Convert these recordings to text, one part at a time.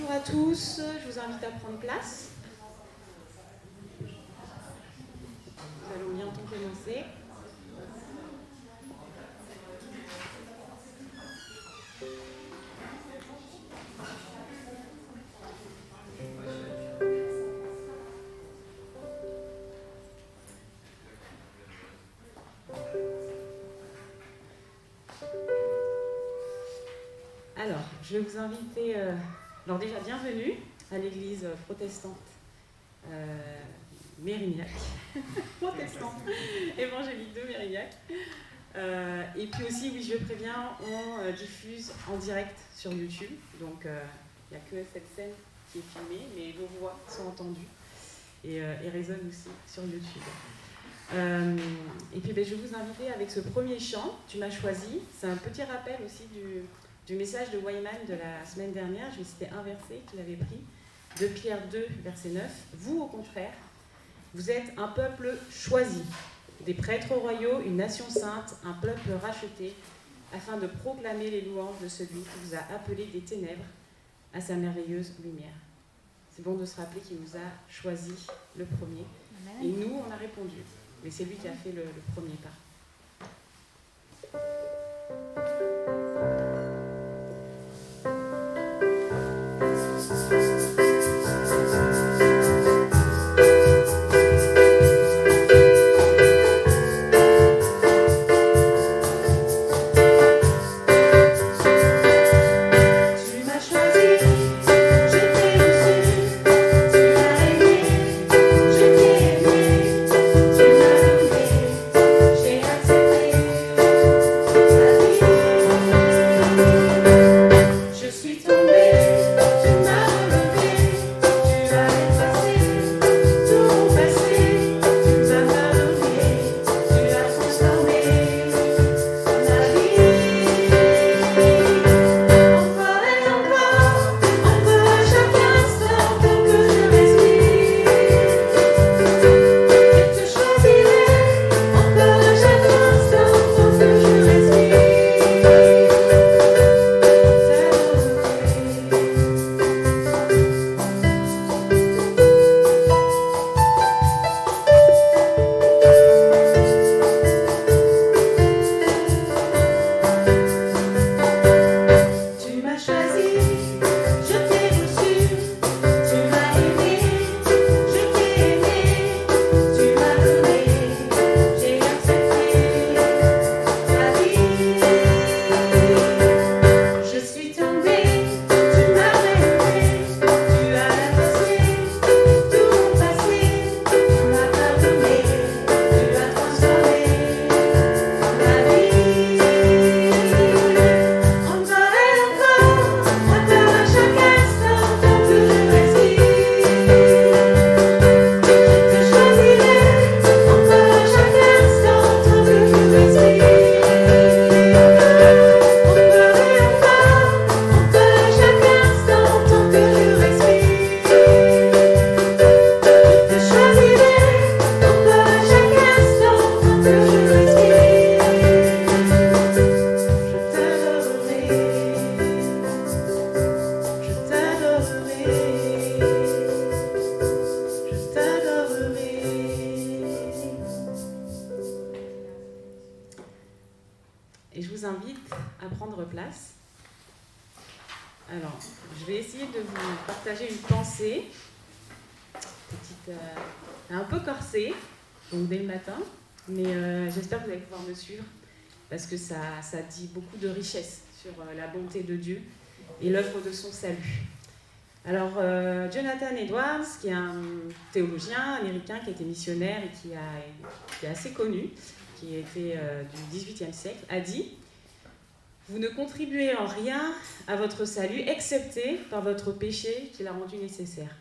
Bonjour à tous, je vous invite à prendre place. Nous allons bientôt commencer. Alors, je vais vous inviter, alors déjà bienvenue à l'église protestante Mérignac, protestante évangélique de Mérignac. Et puis aussi, oui, je préviens, on diffuse en direct sur YouTube, donc il n'y a que cette scène qui est filmée, mais vos voix sont entendues et résonnent aussi sur YouTube. Et puis je vais vous inviter avec ce premier chant, Tu m'as choisi. C'est un petit rappel aussi du message de Wyman de la semaine dernière. Je vais citer un verset qu'il avait pris, de Pierre 2, verset 9. Vous, au contraire, vous êtes un peuple choisi, des prêtres royaux, une nation sainte, un peuple racheté, afin de proclamer les louanges de celui qui vous a appelés des ténèbres à sa merveilleuse lumière. C'est bon de se rappeler qu'il nous a choisi le premier. Amen. Et nous, on a répondu. Mais c'est lui qui a fait le premier pas. Et je vous invite à prendre place. Alors, je vais essayer de vous partager une pensée, un peu corsée, donc dès le matin, mais j'espère que vous allez pouvoir me suivre, parce que ça dit beaucoup de richesse sur la bonté de Dieu et l'œuvre de son salut. Alors, Jonathan Edwards, qui est un théologien américain qui a été missionnaire et qui est assez connu, qui était du XVIIIe siècle, a dit « Vous ne contribuez en rien à votre salut, excepté par votre péché qui l'a rendu nécessaire. »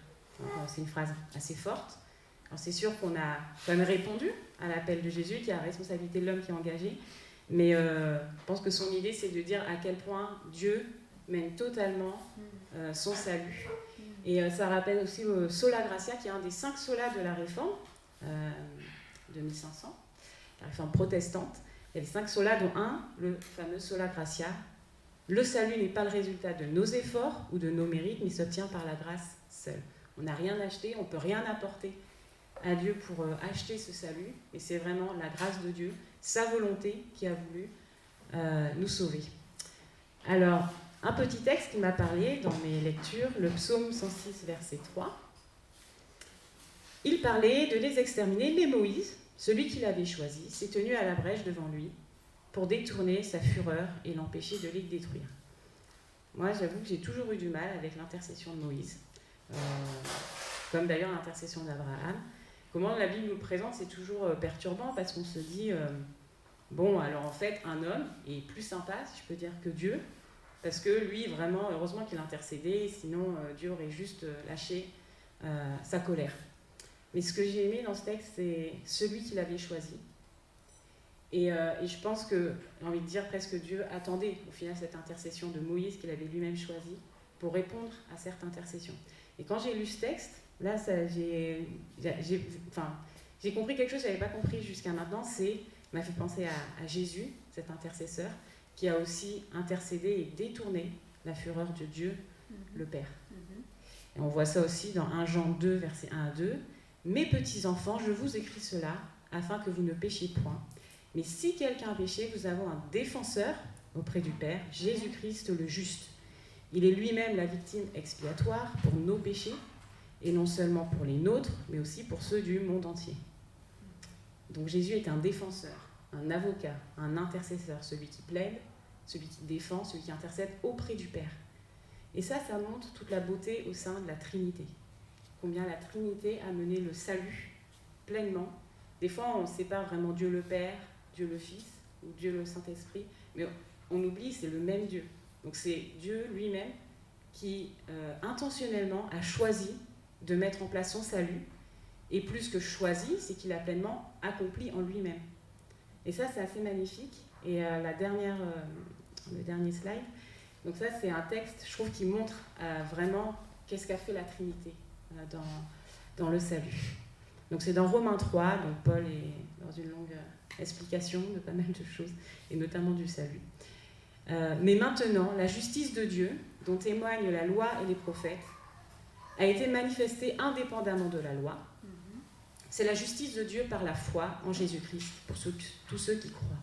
C'est une phrase assez forte. Alors c'est sûr qu'on a quand même répondu à l'appel de Jésus, qui a la responsabilité de l'homme qui est engagé, mais je pense que son idée, c'est de dire à quel point Dieu mène totalement son salut. Et ça rappelle aussi le Sola Gratia, qui est un des 5 solas de la Réforme de 1500. La réforme protestante. Il y a les 5 solas, dont un, le fameux Sola Gratia, Le salut n'est pas le résultat de nos efforts ou de nos mérites, mais s'obtient par la grâce seule. On n'a rien acheté, on ne peut rien apporter à Dieu pour acheter ce salut, et c'est vraiment la grâce de Dieu, sa volonté qui a voulu nous sauver. Alors, un petit texte qui m'a parlé dans mes lectures, le psaume 106, verset 3. Il parlait de les exterminer, mais Moïse, celui qu'il avait choisi, s'est tenu à la brèche devant lui pour détourner sa fureur et l'empêcher de les détruire. Moi, j'avoue que j'ai toujours eu du mal avec l'intercession de Moïse, comme d'ailleurs l'intercession d'Abraham. Comment la Bible nous présente, c'est toujours perturbant parce qu'on se dit, bon, alors en fait, un homme est plus sympa, si je peux dire, que Dieu, parce que lui, vraiment, heureusement qu'il intercédait, sinon Dieu aurait juste lâché sa colère. Mais ce que j'ai aimé dans ce texte, c'est celui qu'il avait choisi. Et je pense que, j'ai envie de dire presque Dieu attendait au final cette intercession de Moïse qu'il avait lui-même choisi pour répondre à cette intercession. Et quand j'ai lu ce texte, là, j'ai compris quelque chose que je n'avais pas compris jusqu'à maintenant, m'a fait penser à Jésus, cet intercesseur, qui a aussi intercédé et détourné la fureur de Dieu, le Père. Et on voit ça aussi dans 1 Jean 2, versets 1 à 2. « Mes petits enfants, je vous écris cela, afin que vous ne péchiez point. Mais si quelqu'un a péché, nous avons un défenseur auprès du Père, Jésus-Christ le juste. Il est lui-même la victime expiatoire pour nos péchés, et non seulement pour les nôtres, mais aussi pour ceux du monde entier. » Donc Jésus est un défenseur, un avocat, un intercesseur, celui qui plaide, celui qui défend, celui qui intercède auprès du Père. Et ça montre toute la beauté au sein de la Trinité. Combien la Trinité a mené le salut pleinement. Des fois, on sépare vraiment Dieu le Père, Dieu le Fils, ou Dieu le Saint-Esprit, mais on oublie, c'est le même Dieu. Donc c'est Dieu lui-même qui, intentionnellement, a choisi de mettre en place son salut, et plus que choisi, c'est qu'il a pleinement accompli en lui-même. Et ça, c'est assez magnifique. Et le dernier slide, donc ça, c'est un texte, je trouve, qui montre vraiment qu'est-ce qu'a fait la Trinité dans le salut. Donc c'est dans Romains 3, donc Paul est dans une longue explication de pas mal de choses, et notamment du salut. Mais maintenant, la justice de Dieu, dont témoignent la loi et les prophètes, a été manifestée indépendamment de la loi. C'est la justice de Dieu par la foi en Jésus-Christ, pour tous ceux qui croient.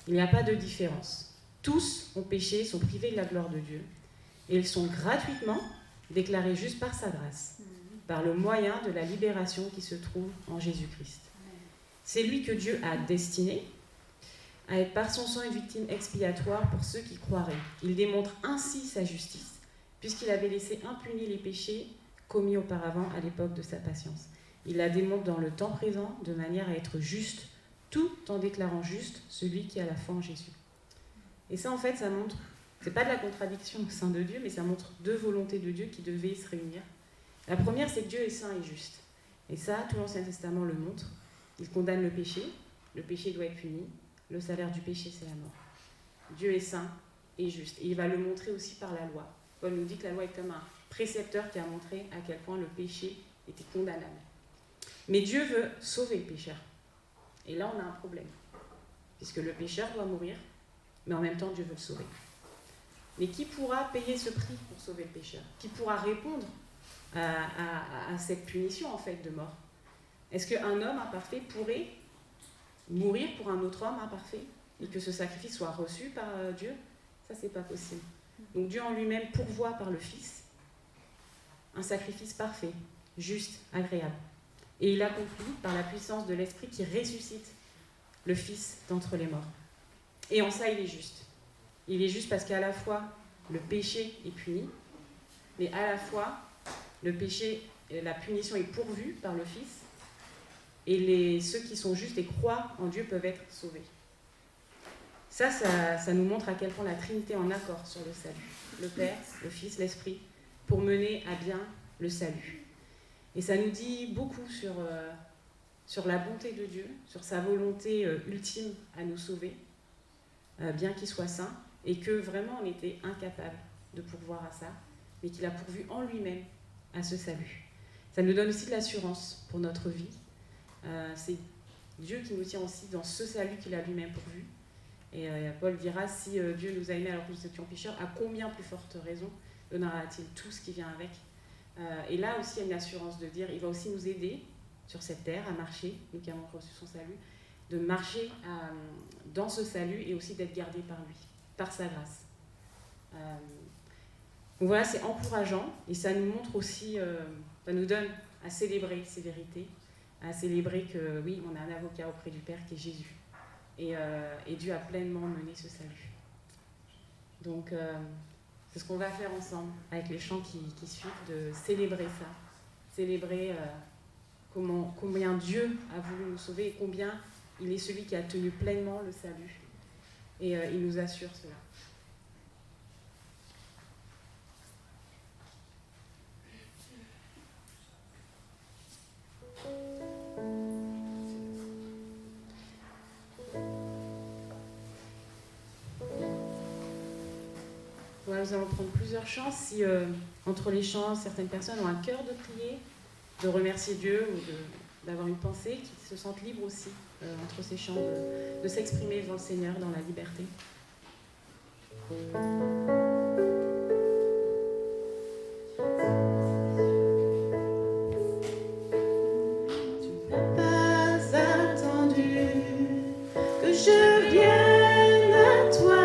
Il n'y a pas de différence. Tous ont péché, sont privés de la gloire de Dieu, et ils sont gratuitement déclarés justes par sa grâce, par le moyen de la libération qui se trouve en Jésus-Christ. C'est lui que Dieu a destiné à être par son sang une victime expiatoire pour ceux qui croiraient. Il démontre ainsi sa justice, puisqu'il avait laissé impunis les péchés commis auparavant à l'époque de sa patience. Il la démontre dans le temps présent de manière à être juste, tout en déclarant juste celui qui a la foi en Jésus. Et ça, en fait, ça montre, c'est pas de la contradiction au sein de Dieu, mais ça montre deux volontés de Dieu qui devaient se réunir. La première, c'est que Dieu est saint et juste. Et ça, tout l'Ancien Testament le montre. Il condamne le péché doit être puni, le salaire du péché, c'est la mort. Dieu est saint et juste. Et il va le montrer aussi par la loi. Paul nous dit que la loi est comme un précepteur qui a montré à quel point le péché était condamnable. Mais Dieu veut sauver le pécheur. Et là, on a un problème. Puisque le pécheur doit mourir, mais en même temps, Dieu veut le sauver. Mais qui pourra payer ce prix pour sauver le pécheur? Qui pourra répondre à cette punition, en fait, de mort? Est-ce qu'un homme imparfait pourrait mourir pour un autre homme imparfait et que ce sacrifice soit reçu par Dieu? Ça, c'est pas possible. Donc Dieu en lui-même pourvoit par le Fils un sacrifice parfait, juste, agréable. Et il accomplit par la puissance de l'Esprit qui ressuscite le Fils d'entre les morts. Et en ça, il est juste. Il est juste parce qu'à la fois, le péché est puni, mais à la fois, le péché, la punition est pourvue par le Fils, et ceux qui sont justes et croient en Dieu peuvent être sauvés. Ça nous montre à quel point la Trinité est en accord sur le salut. Le Père, le Fils, l'Esprit, pour mener à bien le salut. Et ça nous dit beaucoup sur la bonté de Dieu, sur sa volonté ultime à nous sauver, bien qu'il soit saint, et que vraiment on était incapable de pourvoir à ça, mais qu'il a pourvu en lui-même à ce salut. Ça nous donne aussi de l'assurance pour notre vie. C'est Dieu qui nous tient aussi dans ce salut qu'il a lui-même pourvu. Et Paul dira, si Dieu nous a aimés alors que nous étions pécheurs, à combien plus forte raison donnera-t-il tout ce qui vient avec. Et là aussi, il y a une assurance de dire, il va aussi nous aider sur cette terre à marcher, nous qui avons reçu son salut, de marcher dans ce salut et aussi d'être gardés par lui, par sa grâce. Donc voilà, c'est encourageant et ça nous montre aussi, ça nous donne à célébrer ces vérités, à célébrer que oui, on a un avocat auprès du Père qui est Jésus. Et Dieu a pleinement mené ce salut. Donc c'est ce qu'on va faire ensemble avec les chants qui suivent, de célébrer ça, célébrer combien Dieu a voulu nous sauver et combien il est celui qui a tenu pleinement le salut. Et il nous assure cela. Voilà, nous allons prendre plusieurs chants. Si entre les chants, certaines personnes ont un cœur de prier, de remercier Dieu ou d'avoir une pensée, qu'ils se sentent libres aussi entre ces chants de s'exprimer devant le Seigneur dans la liberté. Tu n'as pas attendu que je vienne à toi.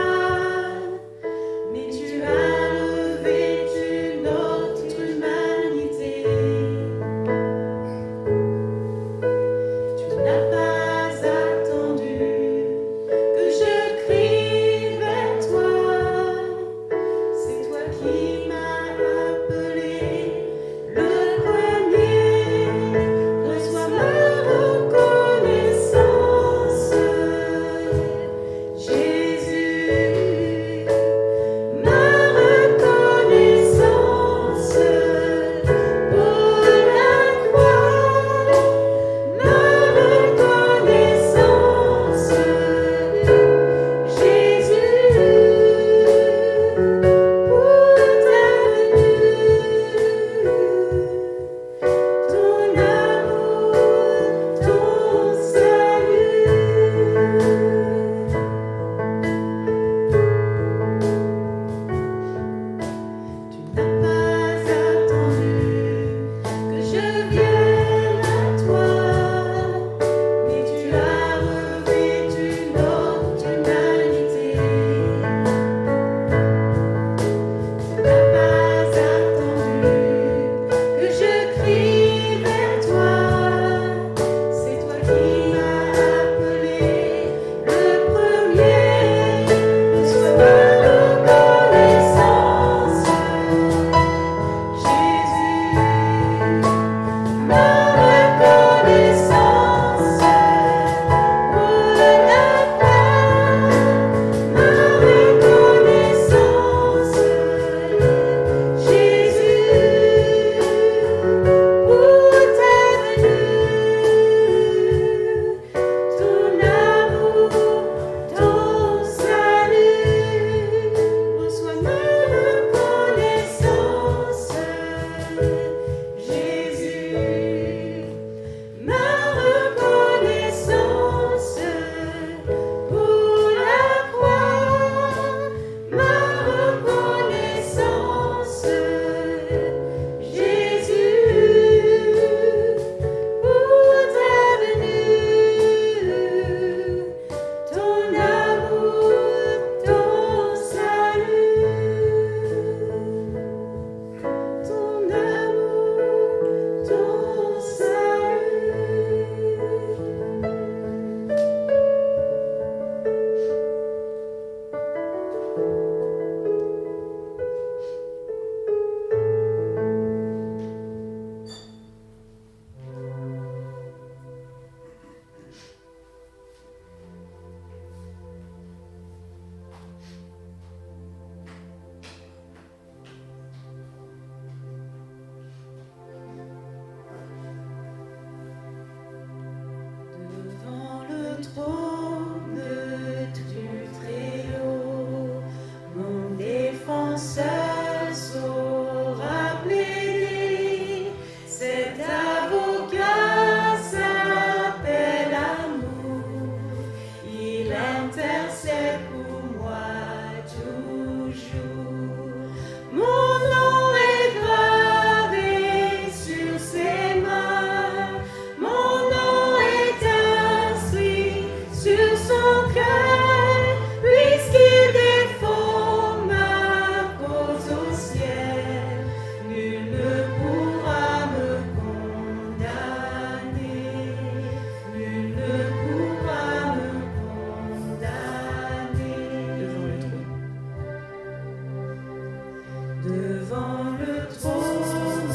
devant le trône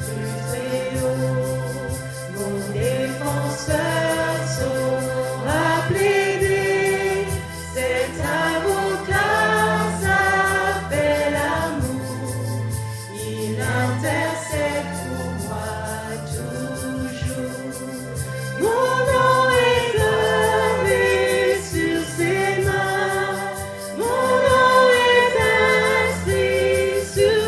du Très-Haut. Mon défenseur saura plaider, cet avocat s'appelle amour, il intercède pour moi toujours. Mon nom est gravé sur ses mains, mon nom est inscrit sur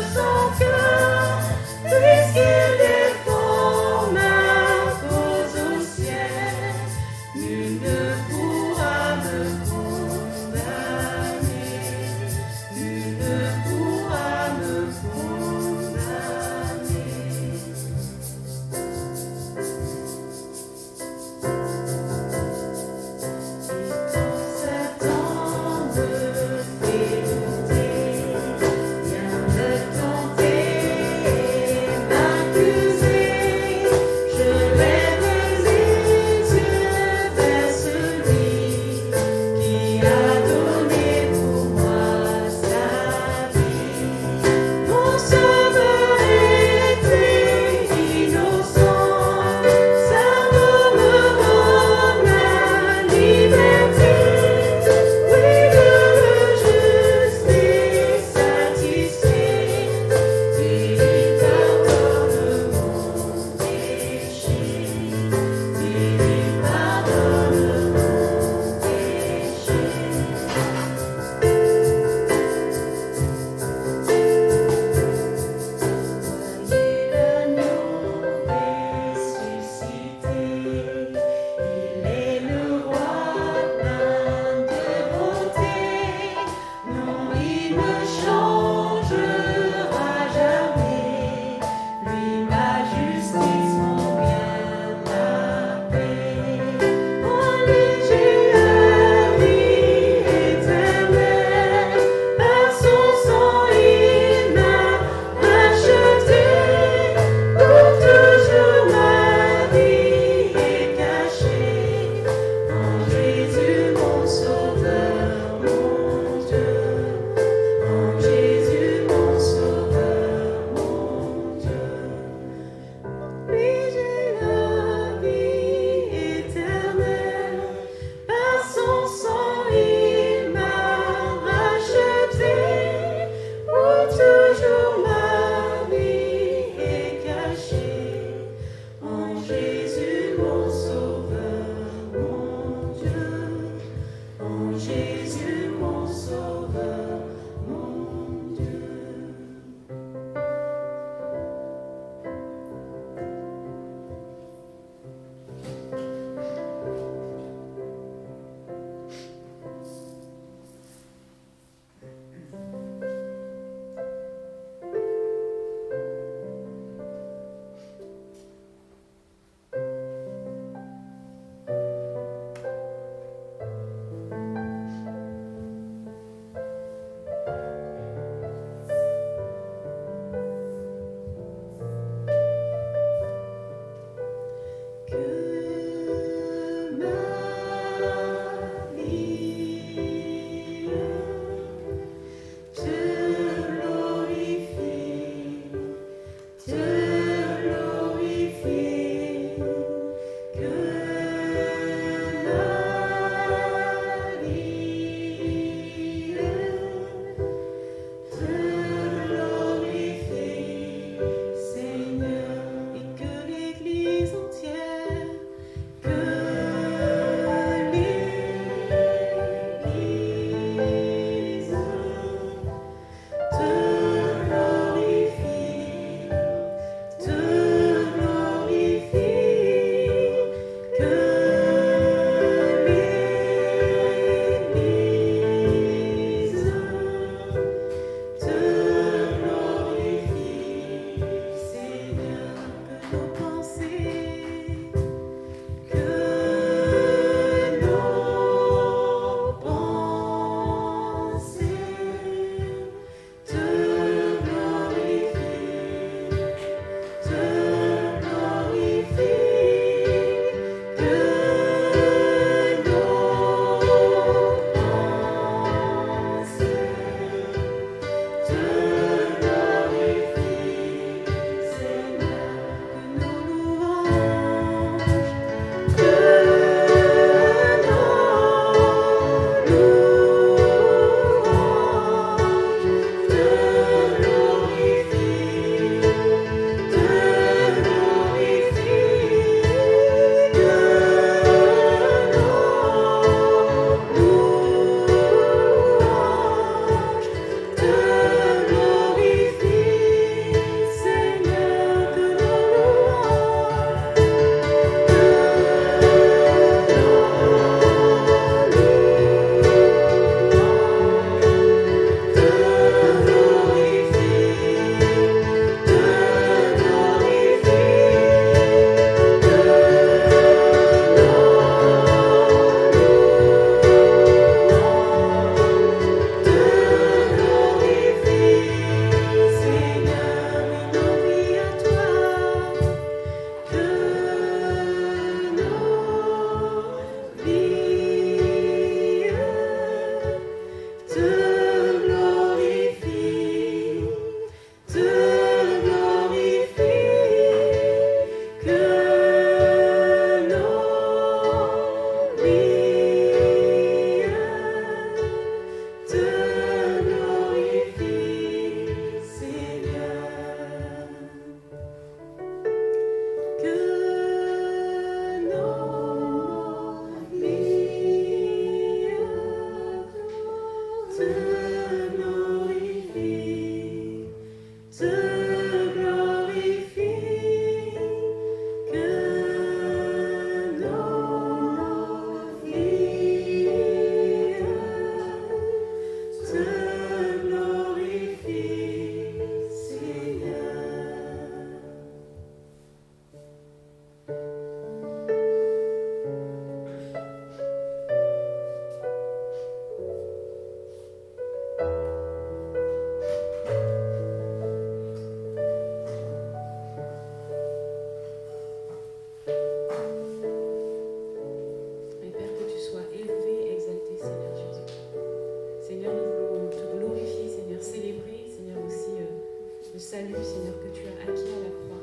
salut, Seigneur, que tu as acquis à la croix,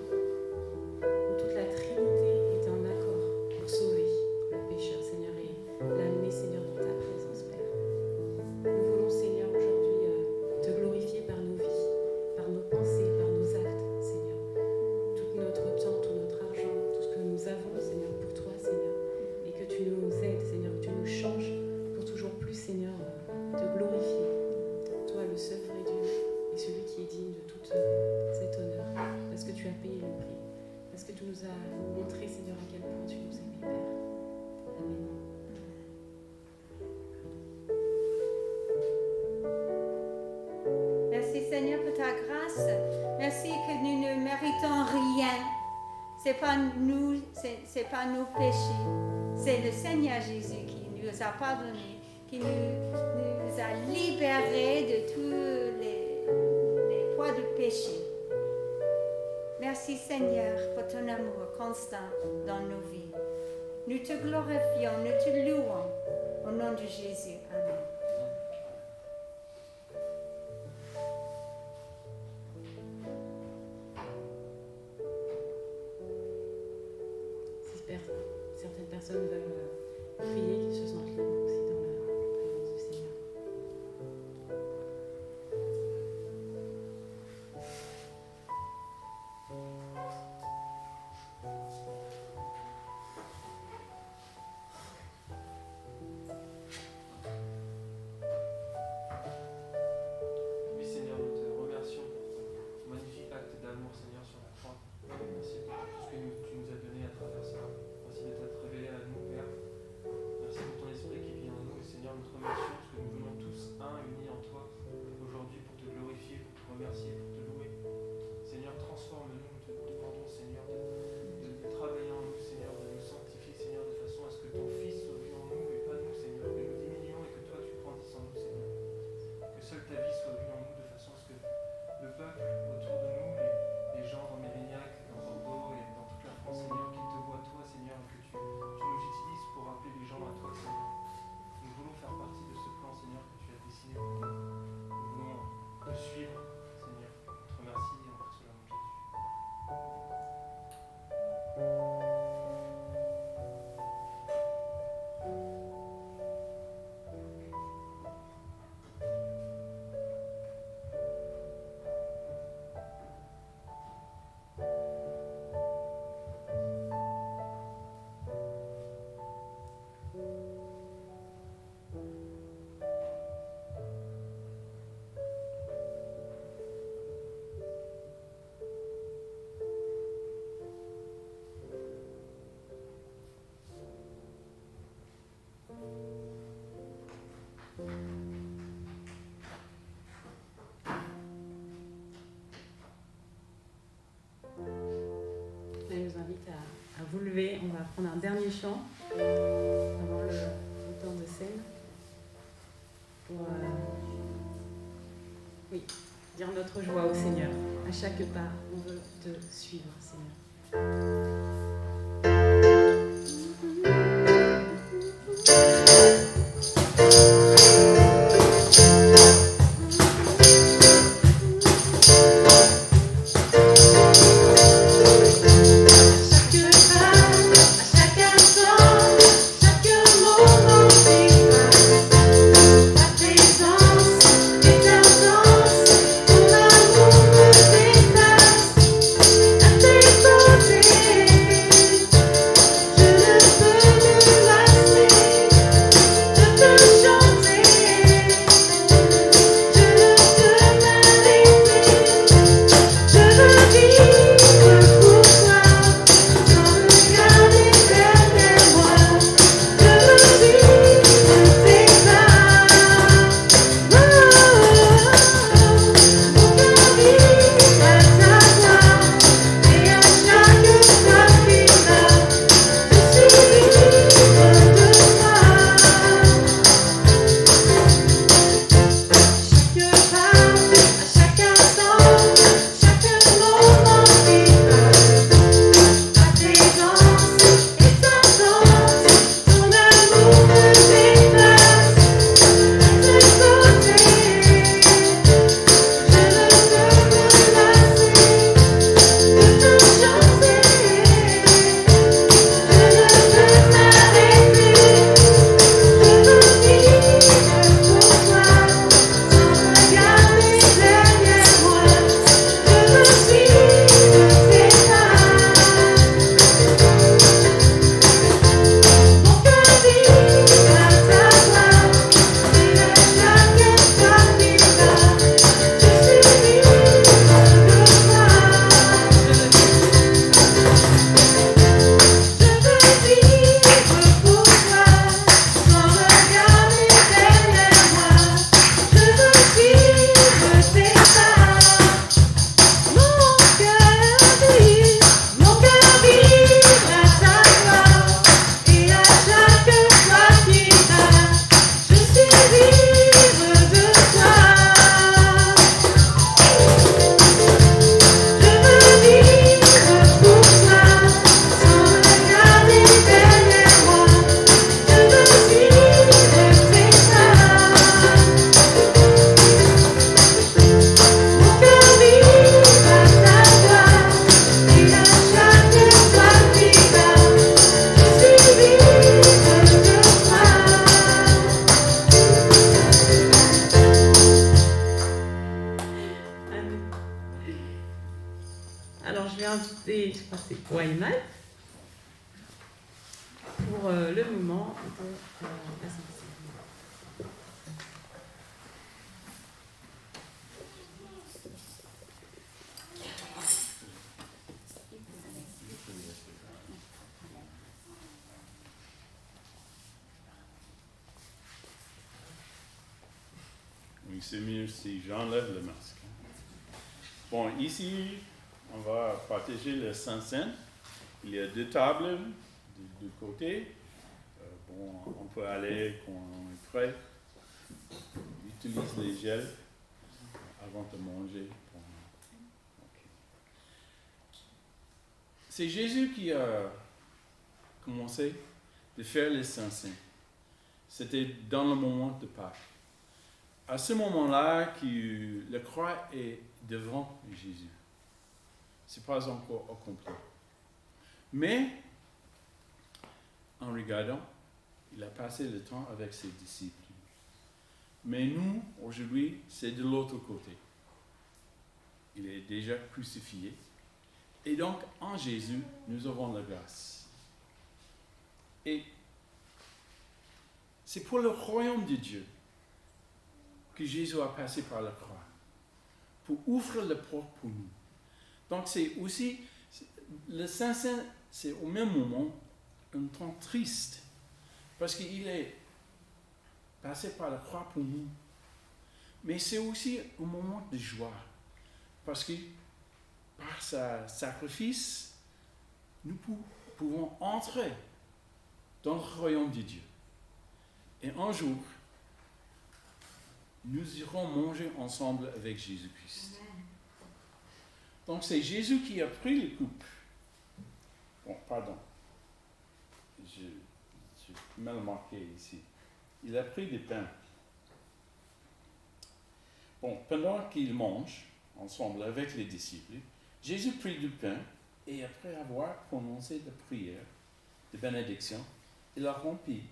où toute la Trinité était en accord pour sauver le pécheur, Seigneur, et l'amener, Seigneur, dans ta présence, Père. Nous voulons, Seigneur, aujourd'hui te glorifier par nos vies, par nos pensées, par nos actes, Seigneur. Tout notre temps, tout notre argent, tout ce que nous avons, Seigneur, pour toi, Seigneur. Et que tu nous aides, Seigneur, que tu nous changes pour toujours plus, Seigneur, te glorifier. Toi, le seul vrai Dieu, et celui qui est digne de tout cet honneur, parce que tu as payé le prix, parce que tu nous as montré, Seigneur, à quel point tu nous aimais, Père. Amen. Merci Seigneur pour ta grâce. Merci que nous ne méritons rien. C'est pas nous, c'est pas nos péchés. C'est le Seigneur Jésus qui nous a pardonnés, qui nous a libérés de tous les poids du péché. Merci Seigneur pour ton amour constant dans nos vies. Nous te glorifions, nous te louons. Au nom de Jésus. Amen. Certaines personnes veulent prier, qu'ils se sentent libres aussi dans la présence du Seigneur. Oui Seigneur, nous te remercions pour ton magnifique acte d'amour Seigneur sur la croix. Merci pour tout ce que tu nous as donné à travers ça. Merci de t'être révélé à nous, Père. Merci pour ton esprit qui vit en nous. Et Seigneur, nous te remercions parce que nous venons tous unis en toi aujourd'hui pour te glorifier, pour te remercier, pour te louer. Seigneur, transforme-nous. Nous te demandons, Seigneur, de travailler en nous, Seigneur, de nous sanctifier, Seigneur, de façon à ce que ton Fils soit vu en nous et pas nous, Seigneur. Que nous diminuions et que toi tu grandisses en nous, Seigneur. Que seule ta vie soit vue en nous de façon à ce que le peuple autour de nous, les gens dans Mérignac, dans Bordeaux et dans toute la France, Seigneur, qu'ils te voient toi, Seigneur, et que tu nous utilises pour rappeler les gens à toi, Seigneur. Nous voulons faire partie de ce plan, Seigneur, que tu as dessiné pour nous. Nous voulons te suivre, Seigneur. On te remercie et on prie cela au nom de Jésus. Je vous invite à vous lever. On va prendre un dernier chant avant le temps de scène pour dire notre joie au Seigneur. À chaque pas, on veut te suivre, Seigneur. Tes Alors je vais inviter, je crois que c'est Wayman, pour le moment de la Sainte Seine. Oui, c'est mieux si j'enlève le masque. Bon, ici, on va partager le Saint-Seine. Il y a 2 tables de 2 côtés. Bon, on peut aller quand on est prêt. On utilise les gels avant de manger. Bon, okay. C'est Jésus qui a commencé de faire le Saint-Seine. C'était dans le moment de Pâques. À ce moment-là, la croix est devant Jésus. Ce n'est pas encore accompli. Mais, en regardant, il a passé le temps avec ses disciples. Mais nous, aujourd'hui, c'est de l'autre côté. Il est déjà crucifié. Et donc, en Jésus, nous avons la grâce. Et c'est pour le royaume de Dieu que Jésus a passé par la croix, pour ouvrir la porte pour nous. Donc c'est aussi, le Saint-Seine, c'est au même moment un temps triste, parce qu'il est passé par la croix pour nous. Mais c'est aussi un moment de joie, parce que par sa sacrifice, nous pouvons entrer dans le royaume de Dieu. Et un jour, nous irons manger ensemble avec Jésus-Christ. Donc c'est Jésus qui a pris le coupe. Bon, pardon. J'ai mal marqué ici. Il a pris des pains. Bon, pendant qu'il mange ensemble avec les disciples, Jésus prit du pain et après avoir prononcé la prière de bénédiction, il la rompit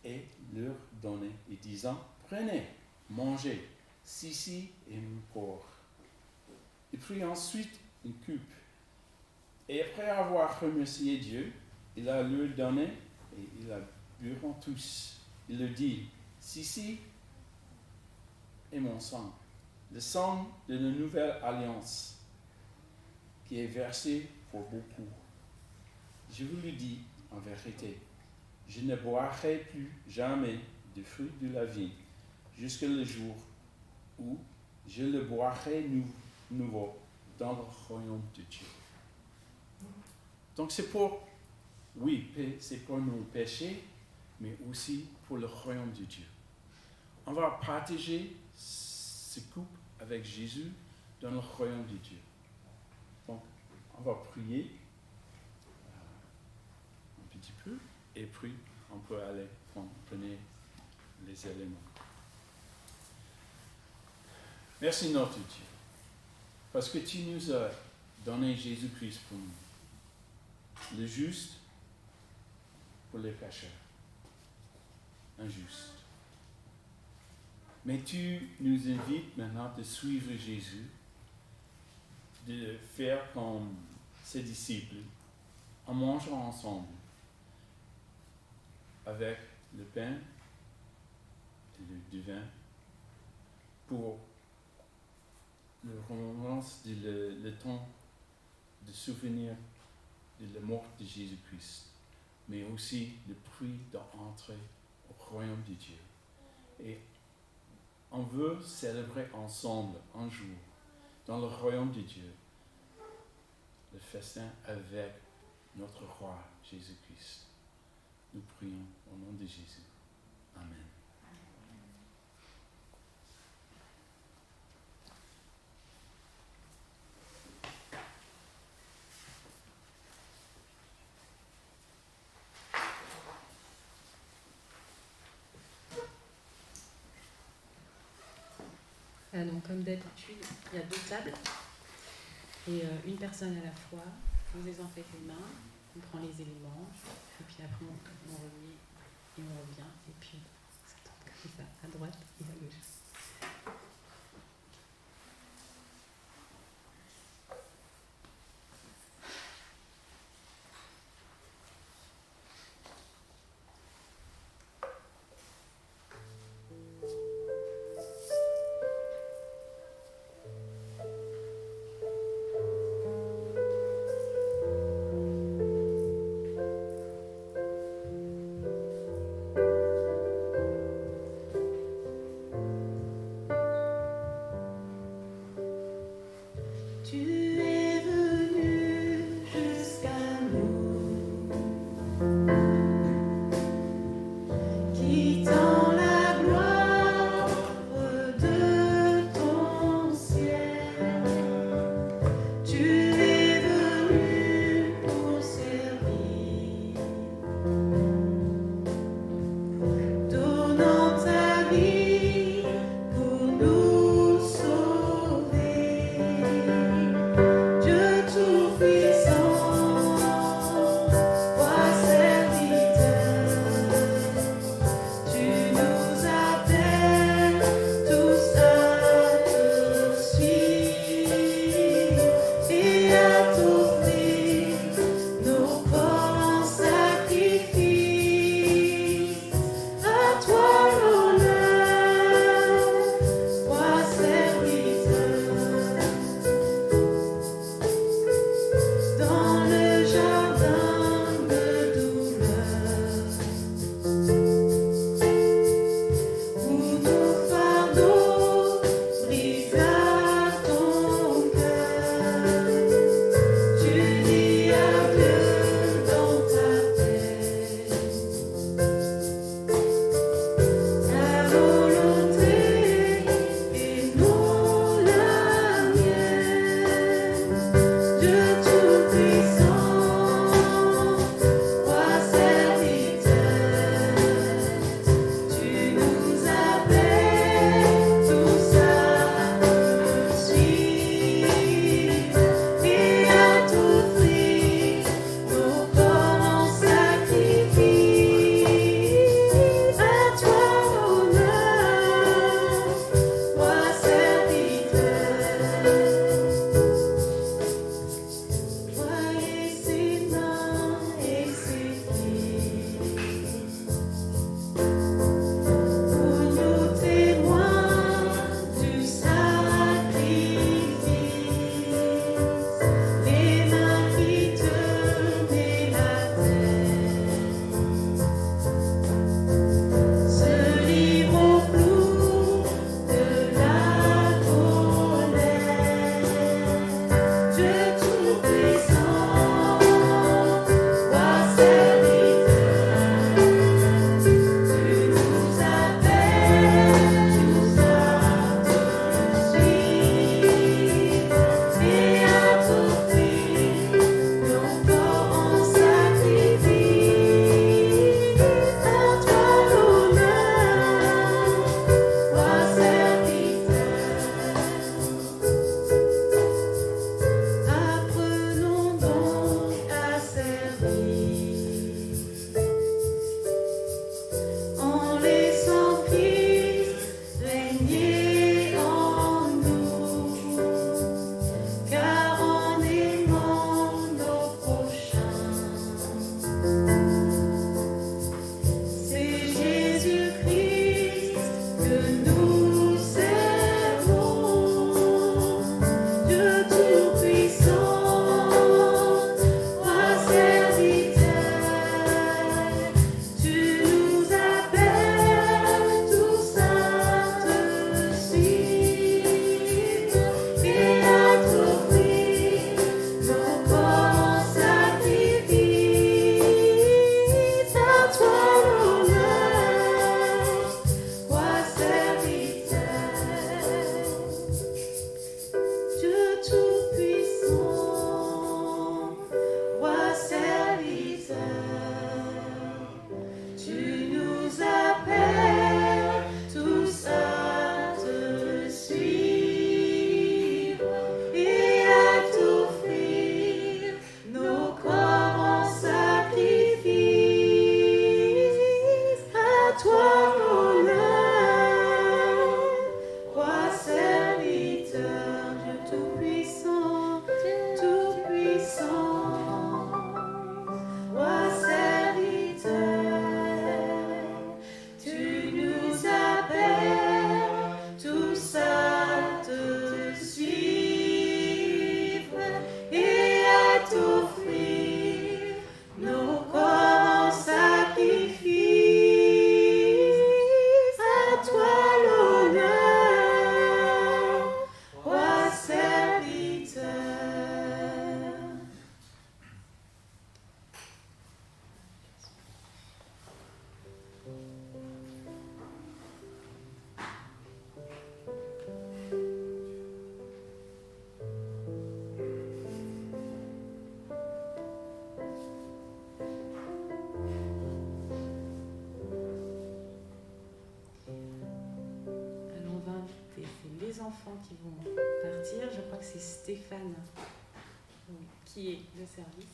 et leur donnait, et disant, prenez, mangez, ceci est mon corps. Il prit ensuite une coupe, et après avoir remercié Dieu, il a leur donné, et ils la burent tous. Il leur dit, ceci est mon sang, le sang de la nouvelle alliance, qui est versé pour beaucoup. Je vous le dis en vérité, je ne boirai plus jamais du fruit de la vie, jusqu'à le jour où je le boirai nouveau dans le royaume de Dieu. Donc c'est pour nos péchés, mais aussi pour le royaume de Dieu. On va partager ce coupe avec Jésus dans le royaume de Dieu. Donc on va prier un petit peu, et puis on peut aller prendre les éléments. Merci notre Dieu, parce que tu nous as donné Jésus-Christ pour nous, le juste pour les pécheurs, injuste. Mais tu nous invites maintenant de suivre Jésus, de faire comme ses disciples, en mangeant ensemble, avec le pain et le vin, pour le remembrance le temps de souvenir de la mort de Jésus-Christ, mais aussi le prix d'entrer au royaume de Dieu. Et on veut célébrer ensemble un jour dans le royaume de Dieu le festin avec notre roi Jésus-Christ. Nous prions au nom de Jésus. Amen. Donc, comme d'habitude, il y a 2 tables et une personne à la fois. Vous désinfectez les mains, on prend les éléments, et puis après on remet et on revient, et puis ça tombe comme ça, à droite et à gauche. Tu es venu jusqu'à nous, quittant la gloire de ton ciel. Tu es venu pour servir, donnant ta vie pour nous sauver. enfants qui vont partir. Je crois que c'est Stéphane qui est le service.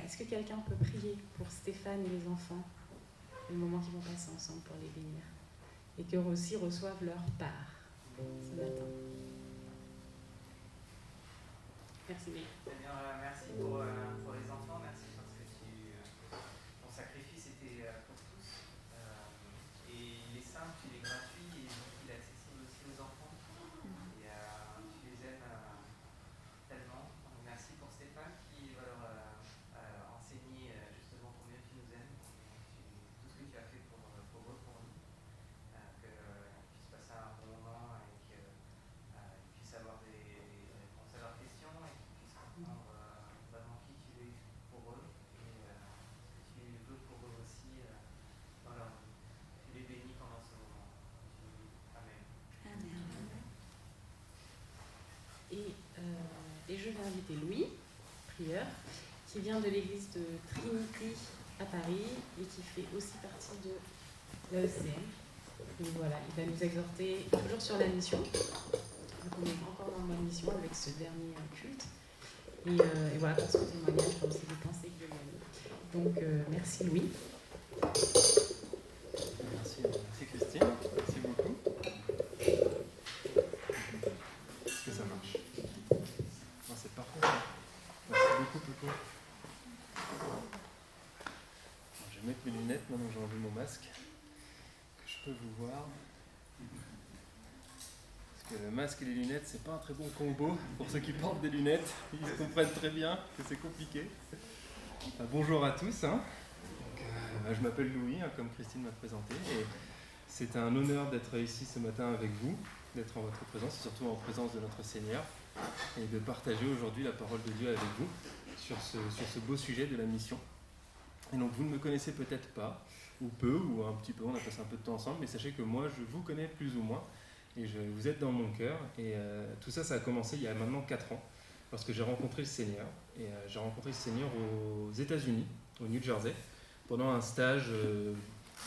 Est-ce que quelqu'un peut prier pour Stéphane et les enfants, le moment qu'ils vont passer ensemble pour les bénir, et qu'eux aussi reçoivent leur part ce matin? Merci Mé. Seigneur, merci pour les enfants, merci parce que ton sacrifice était pour tous. Et il est simple, il est gratuit et donc il est accessible aussi aux enfants. Et tu les aimes tellement. Donc, merci pour Stéphane qui va leur enseigner justement combien tu nous aimes, tout ce que tu as fait pour eux, pour nous. Qu'ils puissent passer un bon moment et qu'ils puissent avoir des réponses à leurs questions et qu'ils puissent comprendre vraiment qui tu es pour eux et ce que tu veux pour eux aussi dans leur vie. Tu les bénis pendant ce moment. Amen. Et je vais inviter Louis, prieur, qui vient de l'église de Trinity à Paris et qui fait aussi partie de l'AECM. Donc voilà, il va nous exhorter toujours sur la mission. Donc on est encore dans la mission avec ce dernier culte. Et voilà, pour son témoignage, pour aussi des pensées que vous avez. Donc merci Louis. Merci Christine, merci beaucoup. Est-ce que ça marche? Non, c'est parfait. Merci beaucoup Coco. Je vais mettre mes lunettes maintenant que j'ai enlevé mon masque, que je peux vous voir. Parce que le masque et les lunettes, c'est pas un très bon combo pour ceux qui portent des lunettes. Ils comprennent très bien que c'est compliqué. Bonjour à tous. Je m'appelle Louis, comme Christine m'a présenté. Et c'est un honneur d'être ici ce matin avec vous, d'être en votre présence, et surtout en présence de notre Seigneur, et de partager aujourd'hui la parole de Dieu avec vous sur ce beau sujet de la mission. Et donc vous ne me connaissez peut-être pas, ou peu, ou un petit peu, on a passé un peu de temps ensemble, mais sachez que moi je vous connais plus ou moins, et vous êtes dans mon cœur. Et tout ça, ça a commencé il y a maintenant 4 ans, lorsque j'ai rencontré le Seigneur. Et j'ai rencontré le Seigneur aux États-Unis, au New Jersey, pendant un stage.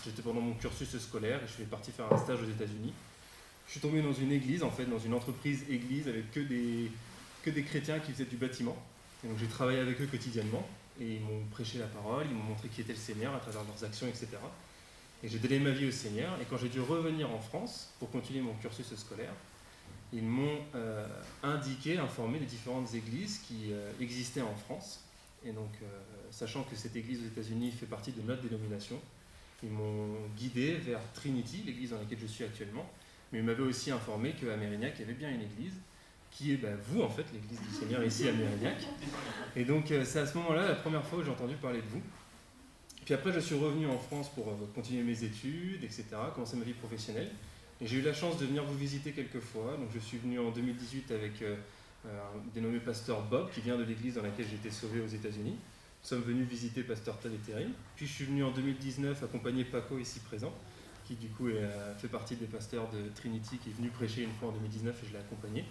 J'étais pendant mon cursus scolaire et je suis parti faire un stage aux États-Unis. Je suis tombé dans une église, en fait, dans une entreprise église avec que des chrétiens qui faisaient du bâtiment. Et donc j'ai travaillé avec eux quotidiennement et ils m'ont prêché la parole, ils m'ont montré qui était le Seigneur à travers leurs actions, etc. Et j'ai donné ma vie au Seigneur. Et quand j'ai dû revenir en France pour continuer mon cursus scolaire, ils m'ont informé des différentes églises qui existaient en France. Et donc, sachant que cette église aux États-Unis fait partie de notre dénomination, ils m'ont guidé vers Trinity, l'église dans laquelle je suis actuellement. Mais ils m'avaient aussi informé qu'à Mérignac, il y avait bien une église, qui est vous, en fait, l'église du Seigneur ici à Mérignac. Et donc, c'est à ce moment-là, la première fois où j'ai entendu parler de vous. Puis après, je suis revenu en France pour continuer mes études, etc., commencer ma vie professionnelle. Et j'ai eu la chance de venir vous visiter quelques fois. Donc, je suis venu en 2018 avec un dénommé pasteur Bob, qui vient de l'église dans laquelle j'ai été sauvé aux États-Unis. Nous sommes venus visiter pasteur Todd et Terry. Puis je suis venu en 2019 accompagner Paco, ici présent, qui du coup fait partie des pasteurs de Trinity, qui est venu prêcher une fois en 2019 et je l'ai accompagné.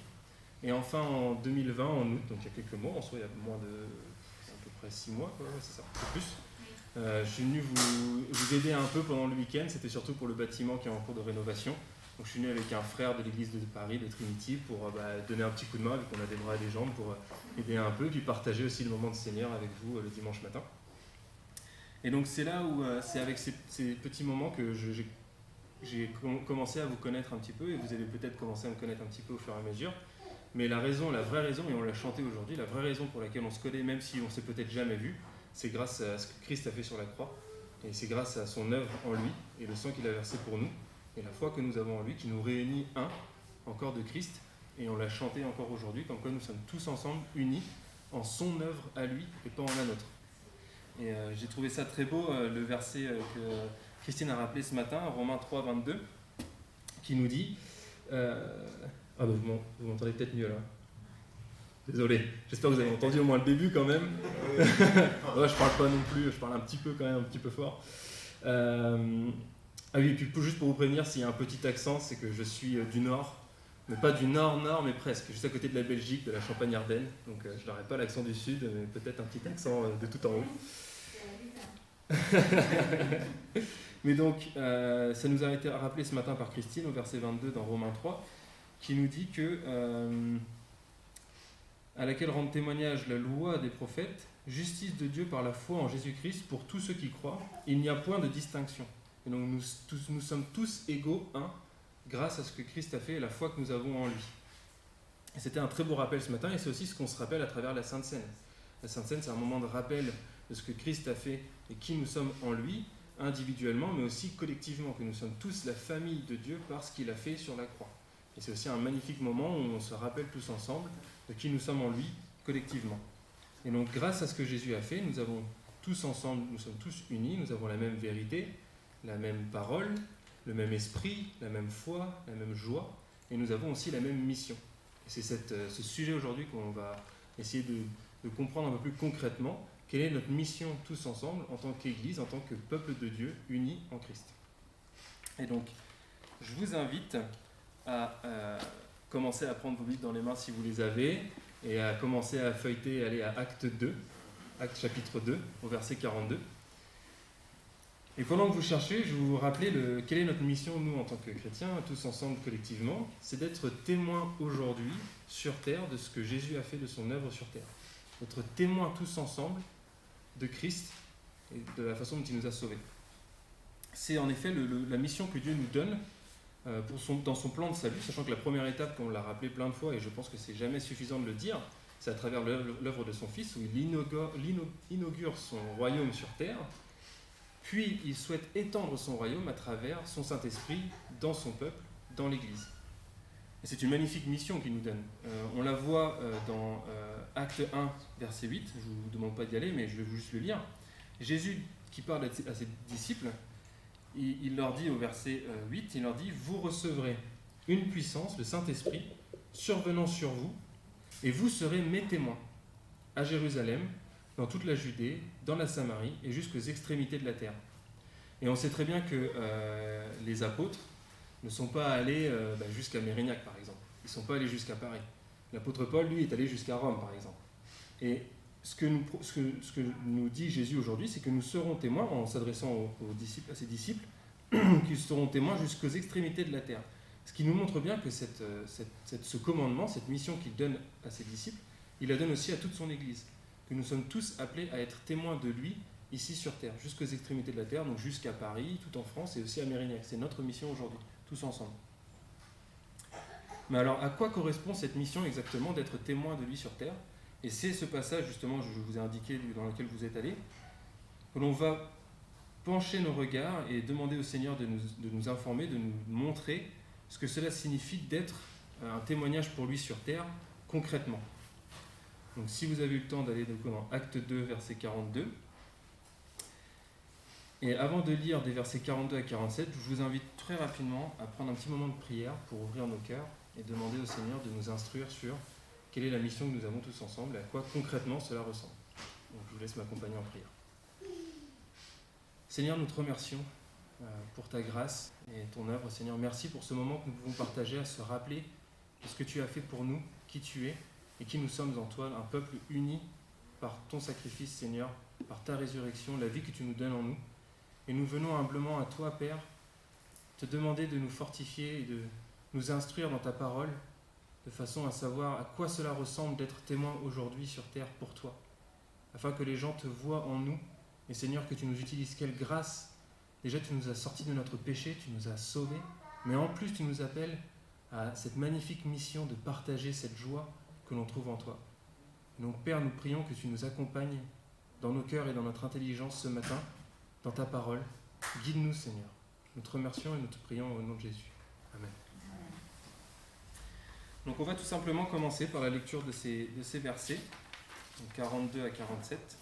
Et enfin en 2020, en août, donc il y a quelques mois, en soi il y a moins de à peu près 6 mois, quoi, c'est ça, un peu plus. Je suis venu vous aider un peu pendant le week-end, c'était surtout pour le bâtiment qui est en cours de rénovation. Donc je suis venu avec un frère de l'église de Paris, de Trinity, pour donner un petit coup de main, vu qu'on a des bras et des jambes, pour aider un peu, puis partager aussi le moment de Seigneur avec vous le dimanche matin. Et donc c'est là où c'est avec ces petits moments que j'ai commencé à vous connaître un petit peu, et vous avez peut-être commencé à me connaître un petit peu au fur et à mesure. Mais la vraie raison, et on l'a chanté aujourd'hui, la vraie raison pour laquelle on se connaît, même si on ne s'est peut-être jamais vu, c'est grâce à ce que Christ a fait sur la croix, et c'est grâce à son œuvre en lui, et le sang qu'il a versé pour nous, et la foi que nous avons en lui, qui nous réunit un, encore de Christ, et on l'a chanté encore aujourd'hui, comme quoi nous sommes tous ensemble unis en son œuvre à lui, et pas en la nôtre. Et j'ai trouvé ça très beau, le verset que Christine a rappelé ce matin, Romains 3, 22, qui nous dit... vous m'entendez peut-être mieux là. Désolé, j'espère que vous avez entendu au moins le début quand même. Ouais, je parle pas non plus, je parle un petit peu quand même, un petit peu fort. Ah oui, et puis juste pour vous prévenir, s'il y a un petit accent, c'est que je suis du nord, mais pas du nord-nord, mais presque, juste à côté de la Belgique, de la Champagne-Ardenne. Donc je n'aurai pas l'accent du sud, mais peut-être un petit accent de tout en haut. Mais donc, ça nous a été rappelé ce matin par Christine au verset 22 dans Romains 3, qui nous dit que à laquelle rendent témoignage la loi des prophètes, justice de Dieu par la foi en Jésus-Christ pour tous ceux qui croient, il n'y a point de distinction. Et donc nous sommes tous égaux, grâce à ce que Christ a fait et la foi que nous avons en lui. Et c'était un très beau rappel ce matin, et c'est aussi ce qu'on se rappelle à travers la Sainte Seine. La Sainte Seine, c'est un moment de rappel de ce que Christ a fait et qui nous sommes en lui, individuellement, mais aussi collectivement, que nous sommes tous la famille de Dieu par ce qu'il a fait sur la croix. Et c'est aussi un magnifique moment où on se rappelle tous ensemble de qui nous sommes en lui, collectivement. Et donc, grâce à ce que Jésus a fait, nous avons tous ensemble, nous sommes tous unis, nous avons la même vérité, la même parole, le même esprit, la même foi, la même joie, et nous avons aussi la même mission. Et c'est ce sujet aujourd'hui qu'on va essayer de comprendre un peu plus concrètement. Quelle est notre mission tous ensemble en tant qu'Église, en tant que peuple de Dieu unis en Christ. Et donc, je vous invite à commencer à prendre vos Bibles dans les mains si vous les avez, et à commencer à feuilleter et aller à Acte 2, Acte chapitre 2, au verset 42. Et pendant que vous cherchez, je vais vous rappeler quelle est notre mission, nous, en tant que chrétiens, tous ensemble, collectivement. C'est d'être témoins aujourd'hui, sur terre, de ce que Jésus a fait de son œuvre sur terre. Être témoins tous ensemble de Christ et de la façon dont il nous a sauvés. C'est en effet la mission que Dieu nous donne dans son plan de salut, sachant que la première étape, comme on l'a rappelé plein de fois, et je pense que c'est jamais suffisant de le dire, c'est à travers l'œuvre de son Fils, où il inaugure son royaume sur terre, puis il souhaite étendre son royaume à travers son Saint-Esprit dans son peuple, dans l'Église. Et c'est une magnifique mission qu'il nous donne. On la voit dans Acte 1, verset 8, je ne vous demande pas d'y aller, mais je vais juste le lire. Jésus, qui parle à ses disciples, il leur dit au verset 8, il leur dit « Vous recevrez une puissance, le Saint-Esprit, survenant sur vous, et vous serez mes témoins à Jérusalem, dans toute la Judée, dans la Samarie et jusqu'aux extrémités de la terre. » Et on sait très bien que les apôtres ne sont pas allés jusqu'à Mérignac, par exemple. Ils ne sont pas allés jusqu'à Paris. L'apôtre Paul, lui, est allé jusqu'à Rome, par exemple. Et ce que nous dit Jésus aujourd'hui, c'est que nous serons témoins, en s'adressant à ses disciples, qu'ils seront témoins jusqu'aux extrémités de la terre. Ce qui nous montre bien que ce commandement, cette mission qu'il donne à ses disciples, il la donne aussi à toute son Église. Que nous sommes tous appelés à être témoins de lui, ici sur terre, jusqu'aux extrémités de la terre, donc jusqu'à Paris, tout en France et aussi à Mérignac. C'est notre mission aujourd'hui, tous ensemble. Mais alors, à quoi correspond cette mission exactement d'être témoin de lui sur terre ? Et c'est ce passage, justement, je vous ai indiqué, dans lequel vous êtes allés, que l'on va pencher nos regards et demander au Seigneur de nous informer, de nous montrer ce que cela signifie d'être un témoignage pour lui sur terre, concrètement. Donc si vous avez eu le temps d'aller dans Acte 2, verset 42, et avant de lire des versets 42 à 47, je vous invite très rapidement à prendre un petit moment de prière pour ouvrir nos cœurs et demander au Seigneur de nous instruire sur quelle est la mission que nous avons tous ensemble et à quoi concrètement cela ressemble. Donc je vous laisse m'accompagner en prière. Seigneur, nous te remercions pour ta grâce et ton œuvre. Seigneur, merci pour ce moment que nous pouvons partager à se rappeler de ce que tu as fait pour nous, qui tu es et qui nous sommes en toi, un peuple uni par ton sacrifice, Seigneur, par ta résurrection, la vie que tu nous donnes en nous. Et nous venons humblement à toi, Père, te demander de nous fortifier et de nous instruire dans ta parole, de façon à savoir à quoi cela ressemble d'être témoin aujourd'hui sur terre pour toi, afin que les gens te voient en nous, et Seigneur, que tu nous utilises. Quelle grâce! Déjà, tu nous as sortis de notre péché, tu nous as sauvés, mais en plus, tu nous appelles à cette magnifique mission de partager cette joie que l'on trouve en toi. Et donc, Père, nous prions que tu nous accompagnes dans nos cœurs et dans notre intelligence ce matin, dans ta parole. Guide-nous, Seigneur. Nous te remercions et nous te prions au nom de Jésus. Amen. Donc on va tout simplement commencer par la lecture de ces versets, donc 42 à 47.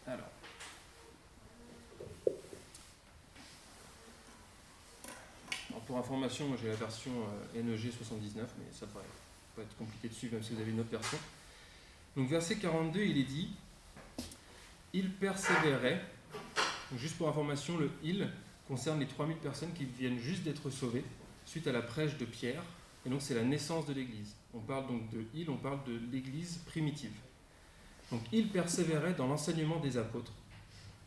Alors, pour information, moi j'ai la version NEG 79, mais ça va pas être compliqué de suivre même si vous avez une autre version. Donc verset 42, il est dit « Il persévérait ». Juste pour information, le « il » concerne les 3000 personnes qui viennent juste d'être sauvées suite à la prêche de Pierre, et donc c'est la naissance de l'Église. On parle donc de « il », on parle de l'Église primitive. Donc il persévérait dans l'enseignement des apôtres,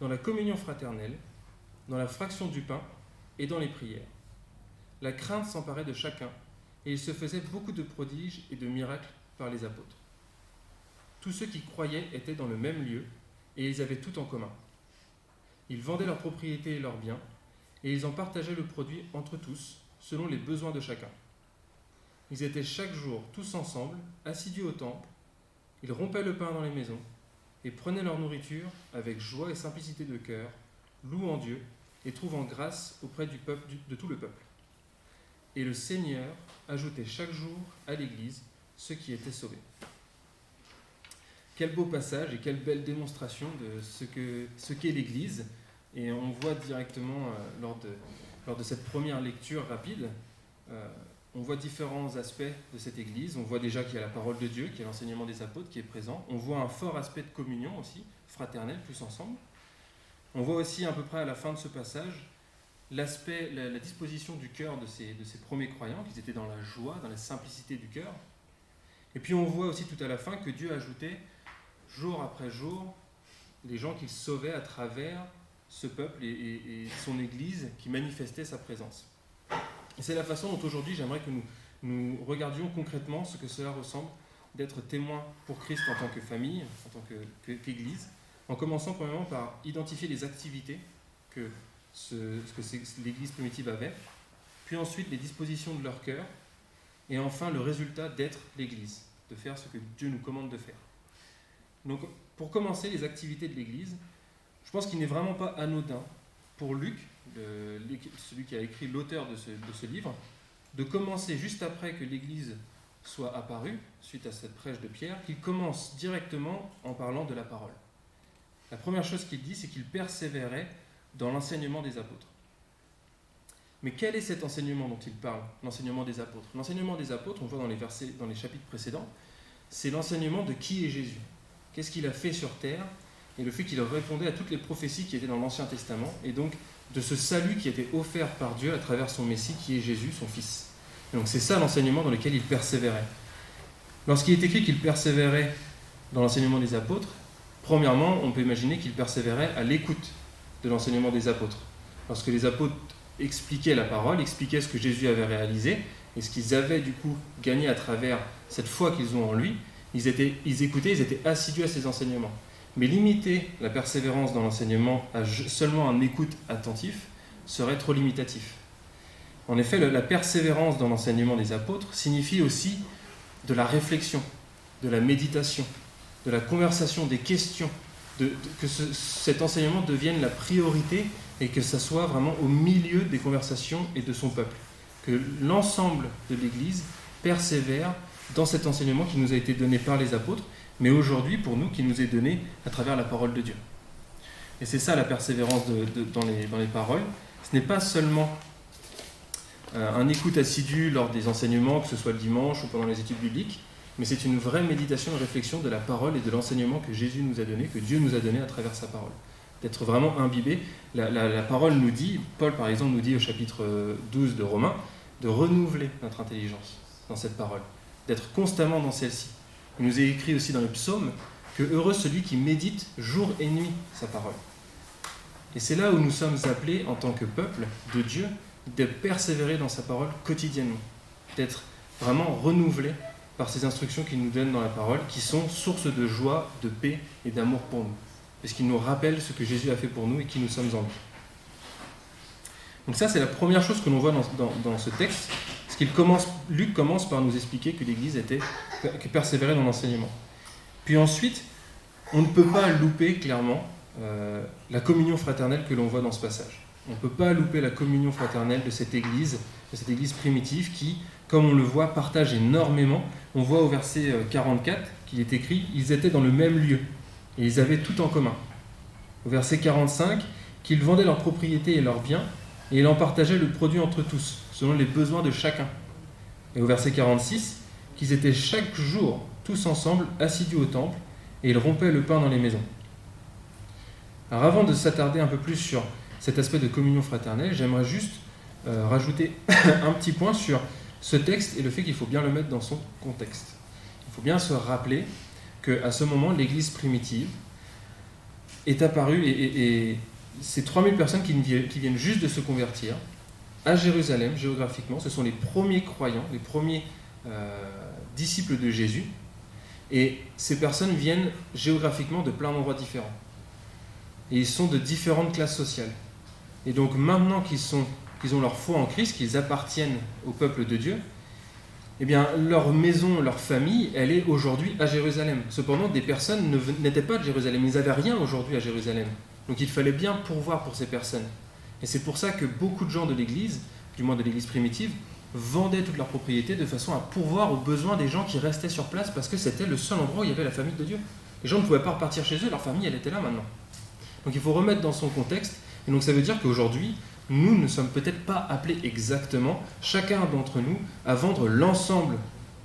dans la communion fraternelle, dans la fraction du pain et dans les prières. la crainte s'emparait de chacun, et il se faisait beaucoup de prodiges et de miracles par les apôtres. Tous ceux qui croyaient étaient dans le même lieu, et ils avaient tout en commun. Ils vendaient leurs propriétés et leurs biens, et ils en partageaient le produit entre tous, selon les besoins de chacun. Ils étaient chaque jour tous ensemble, assidus au temple, ils rompaient le pain dans les maisons, et prenaient leur nourriture avec joie et simplicité de cœur, louant Dieu, et trouvant grâce auprès du peuple, de tout le peuple. Et le Seigneur ajoutait chaque jour à l'Église ceux qui étaient sauvés. Quel beau passage et quelle belle démonstration de ce qu'est l'Église. Et on voit directement, lors de cette première lecture rapide, on voit différents aspects de cette Église. On voit déjà qu'il y a la parole de Dieu, qu'il y a l'enseignement des apôtres qui est présent. On voit un fort aspect de communion aussi, fraternelle, tous ensemble. On voit aussi à peu près à la fin de ce passage l'aspect, la disposition du cœur de ces premiers croyants, qu'ils étaient dans la joie, dans la simplicité du cœur. Et puis on voit aussi tout à la fin que Dieu ajoutait jour après jour les gens qu'il sauvait à travers ce peuple et son Église qui manifestait sa présence. Et c'est la façon dont aujourd'hui j'aimerais que nous regardions concrètement ce que cela ressemble d'être témoin pour Christ en tant que famille, en tant qu'Église, en commençant premièrement par identifier les activités que l'Église primitive avait, puis ensuite les dispositions de leur cœur, et enfin le résultat d'être l'Église, de faire ce que Dieu nous commande de faire. Donc pour commencer les activités de l'Église, je pense qu'il n'est vraiment pas anodin pour Luc, celui qui a écrit l'auteur de ce livre, de commencer juste après que l'Église soit apparue, suite à cette prêche de Pierre, qu'il commence directement en parlant de la parole. La première chose qu'il dit, c'est qu'il persévérait dans l'enseignement des apôtres. Mais quel est cet enseignement dont il parle, l'enseignement des apôtres ? L'enseignement des apôtres, on voit dans les chapitres précédents, c'est l'enseignement de qui est Jésus. Qu'est-ce qu'il a fait sur terre ? Et le fait qu'il répondait à toutes les prophéties qui étaient dans l'Ancien Testament, et donc de ce salut qui était offert par Dieu à travers son Messie, qui est Jésus, son Fils. Et donc c'est ça l'enseignement dans lequel il persévérait. Lorsqu'il est écrit qu'il persévérait dans l'enseignement des apôtres, premièrement, on peut imaginer qu'il persévérait à l'écoute de l'enseignement des apôtres. Lorsque les apôtres expliquaient la parole, expliquaient ce que Jésus avait réalisé, et ce qu'ils avaient du coup gagné à travers cette foi qu'ils ont en lui, ils écoutaient, ils étaient assidus à ses enseignements. Mais limiter la persévérance dans l'enseignement à seulement un écoute attentif serait trop limitatif. En effet, la persévérance dans l'enseignement des apôtres signifie aussi de la réflexion, de la méditation, de la conversation, des questions, que cet enseignement devienne la priorité et que ça soit vraiment au milieu des conversations et de son peuple. Que l'ensemble de l'Église persévère dans cet enseignement qui nous a été donné par les apôtres, mais aujourd'hui, pour nous, qui nous est donné à travers la parole de Dieu. Et c'est ça la persévérance dans les paroles. Ce n'est pas seulement un écoute assidu lors des enseignements, que ce soit le dimanche ou pendant les études bibliques, mais c'est une vraie méditation et réflexion de la parole et de l'enseignement que Jésus nous a donné, que Dieu nous a donné à travers sa parole. D'être vraiment imbibé. La parole nous dit, Paul par exemple nous dit au chapitre 12 de Romains, de renouveler notre intelligence dans cette parole, d'être constamment dans celle-ci. Il nous est écrit aussi dans les psaumes que heureux celui qui médite jour et nuit sa parole. Et c'est là où nous sommes appelés en tant que peuple de Dieu de persévérer dans sa parole quotidiennement, d'être vraiment renouvelés par ces instructions qu'il nous donne dans la parole, qui sont source de joie, de paix et d'amour pour nous. Parce qu'il nous rappelle ce que Jésus a fait pour nous et qui nous sommes en lui. Donc ça, c'est la première chose que l'on voit dans ce texte. Luc commence par nous expliquer que l'Église persévérait dans l'enseignement. Puis ensuite, on ne peut pas louper clairement la communion fraternelle que l'on voit dans ce passage. On ne peut pas louper la communion fraternelle de cette Église primitive qui, comme on le voit, partage énormément. On voit au verset 44 qu'il est écrit « Ils étaient dans le même lieu et ils avaient tout en commun ». Au verset 45, qu'ils vendaient leurs propriétés et leurs biens et ils en partageaient le produit entre tous, selon les besoins de chacun. Et au verset 46, qu'ils étaient chaque jour tous ensemble assidus au temple et ils rompaient le pain dans les maisons. Alors avant de s'attarder un peu plus sur cet aspect de communion fraternelle, j'aimerais juste rajouter un petit point sur ce texte et le fait qu'il faut bien le mettre dans son contexte. Il faut bien se rappeler qu'à ce moment, l'Église primitive est apparue et ces 3000 personnes qui viennent juste de se convertir à Jérusalem, géographiquement. Ce sont les premiers croyants, les premiers disciples de Jésus. Et ces personnes viennent géographiquement de plein d'endroits différents. Et ils sont de différentes classes sociales. Et donc maintenant qu'ils ont leur foi en Christ, qu'ils appartiennent au peuple de Dieu, eh bien leur maison, leur famille, elle est aujourd'hui à Jérusalem. Cependant, des personnes n'étaient pas de Jérusalem, ils n'avaient rien aujourd'hui à Jérusalem. Donc il fallait bien pourvoir pour ces personnes. Et c'est pour ça que beaucoup de gens de l'Église, du moins de l'Église primitive, vendaient toutes leurs propriétés de façon à pourvoir aux besoins des gens qui restaient sur place, parce que c'était le seul endroit où il y avait la famille de Dieu. Les gens ne pouvaient pas repartir chez eux, leur famille elle était là maintenant. Donc il faut remettre dans son contexte, et donc ça veut dire qu'aujourd'hui, nous ne sommes peut-être pas appelés exactement, chacun d'entre nous, à vendre l'ensemble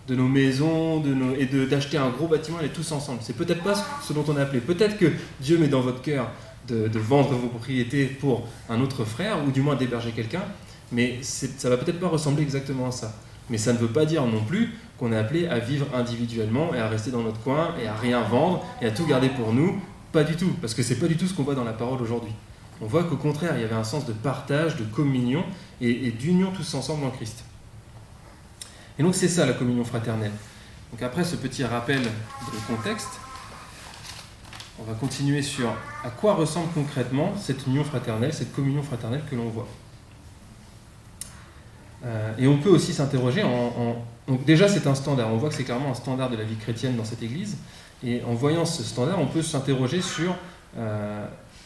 de nos maisons et d'acheter un gros bâtiment et les tous ensemble. C'est peut-être pas ce dont on est appelé. Peut-être que Dieu met dans votre cœur de vendre vos propriétés pour un autre frère, ou du moins d'héberger quelqu'un, mais ça va peut-être pas ressembler exactement à ça. Mais ça ne veut pas dire non plus qu'on est appelé à vivre individuellement et à rester dans notre coin et à rien vendre et à tout garder pour nous. Pas du tout, parce que c'est pas du tout ce qu'on voit dans la parole aujourd'hui. On voit qu'au contraire, il y avait un sens de partage, de communion et d'union tous ensemble en Christ. Et donc c'est ça la communion fraternelle. Donc après ce petit rappel de contexte, on va continuer sur à quoi ressemble concrètement cette union fraternelle, cette communion fraternelle que l'on voit. Et on peut aussi s'interroger donc déjà c'est un standard, on voit que c'est clairement un standard de la vie chrétienne dans cette église, et en voyant ce standard, on peut s'interroger sur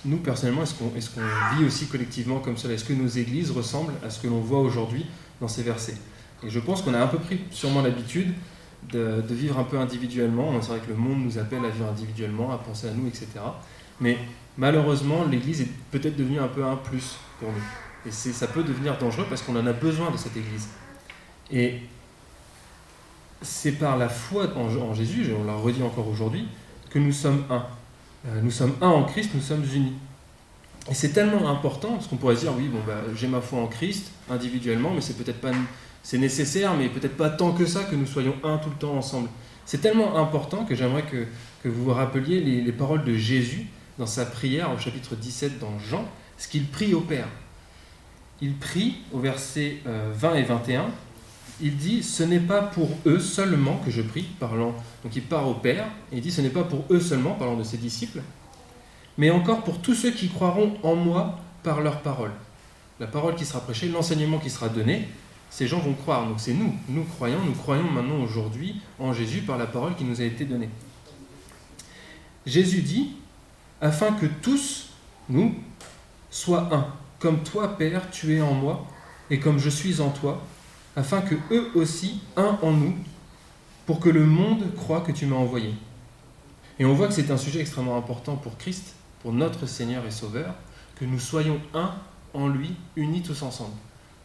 nous personnellement, est-ce qu'on vit aussi collectivement comme cela? Est-ce que nos églises ressemblent à ce que l'on voit aujourd'hui dans ces versets? Et je pense qu'on a un peu pris sûrement l'habitude de vivre un peu individuellement. C'est vrai que le monde nous appelle à vivre individuellement, à penser à nous, etc. Mais malheureusement, l'église est peut-être devenue un peu un plus pour nous. Et ça peut devenir dangereux parce qu'on en a besoin de cette église. Et c'est par la foi en Jésus, on l'a redit encore aujourd'hui, que nous sommes un. Nous sommes un en Christ, nous sommes unis. Et c'est tellement important, parce qu'on pourrait se dire, oui, j'ai ma foi en Christ, individuellement, mais c'est peut-être pas, c'est nécessaire, mais peut-être pas tant que ça que nous soyons un tout le temps ensemble. C'est tellement important que j'aimerais que vous vous rappeliez les paroles de Jésus dans sa prière au chapitre 17 dans Jean, ce qu'il prie au Père. Il prie au verset 20 et 21, il dit « Ce n'est pas pour eux seulement que je prie », parlant, donc il part au Père, et il dit « Ce n'est pas pour eux seulement », parlant de ses disciples, mais encore pour tous ceux qui croiront en moi par leur parole. La parole qui sera prêchée, l'enseignement qui sera donné, ces gens vont croire. Donc c'est nous croyons maintenant aujourd'hui en Jésus par la parole qui nous a été donnée. Jésus dit « Afin que tous, nous, soient un, comme toi, Père, tu es en moi, et comme je suis en toi, afin que eux aussi, un en nous, pour que le monde croie que tu m'as envoyé. » Et on voit que c'est un sujet extrêmement important pour Christ, pour notre Seigneur et Sauveur, que nous soyons un en lui, unis tous ensemble.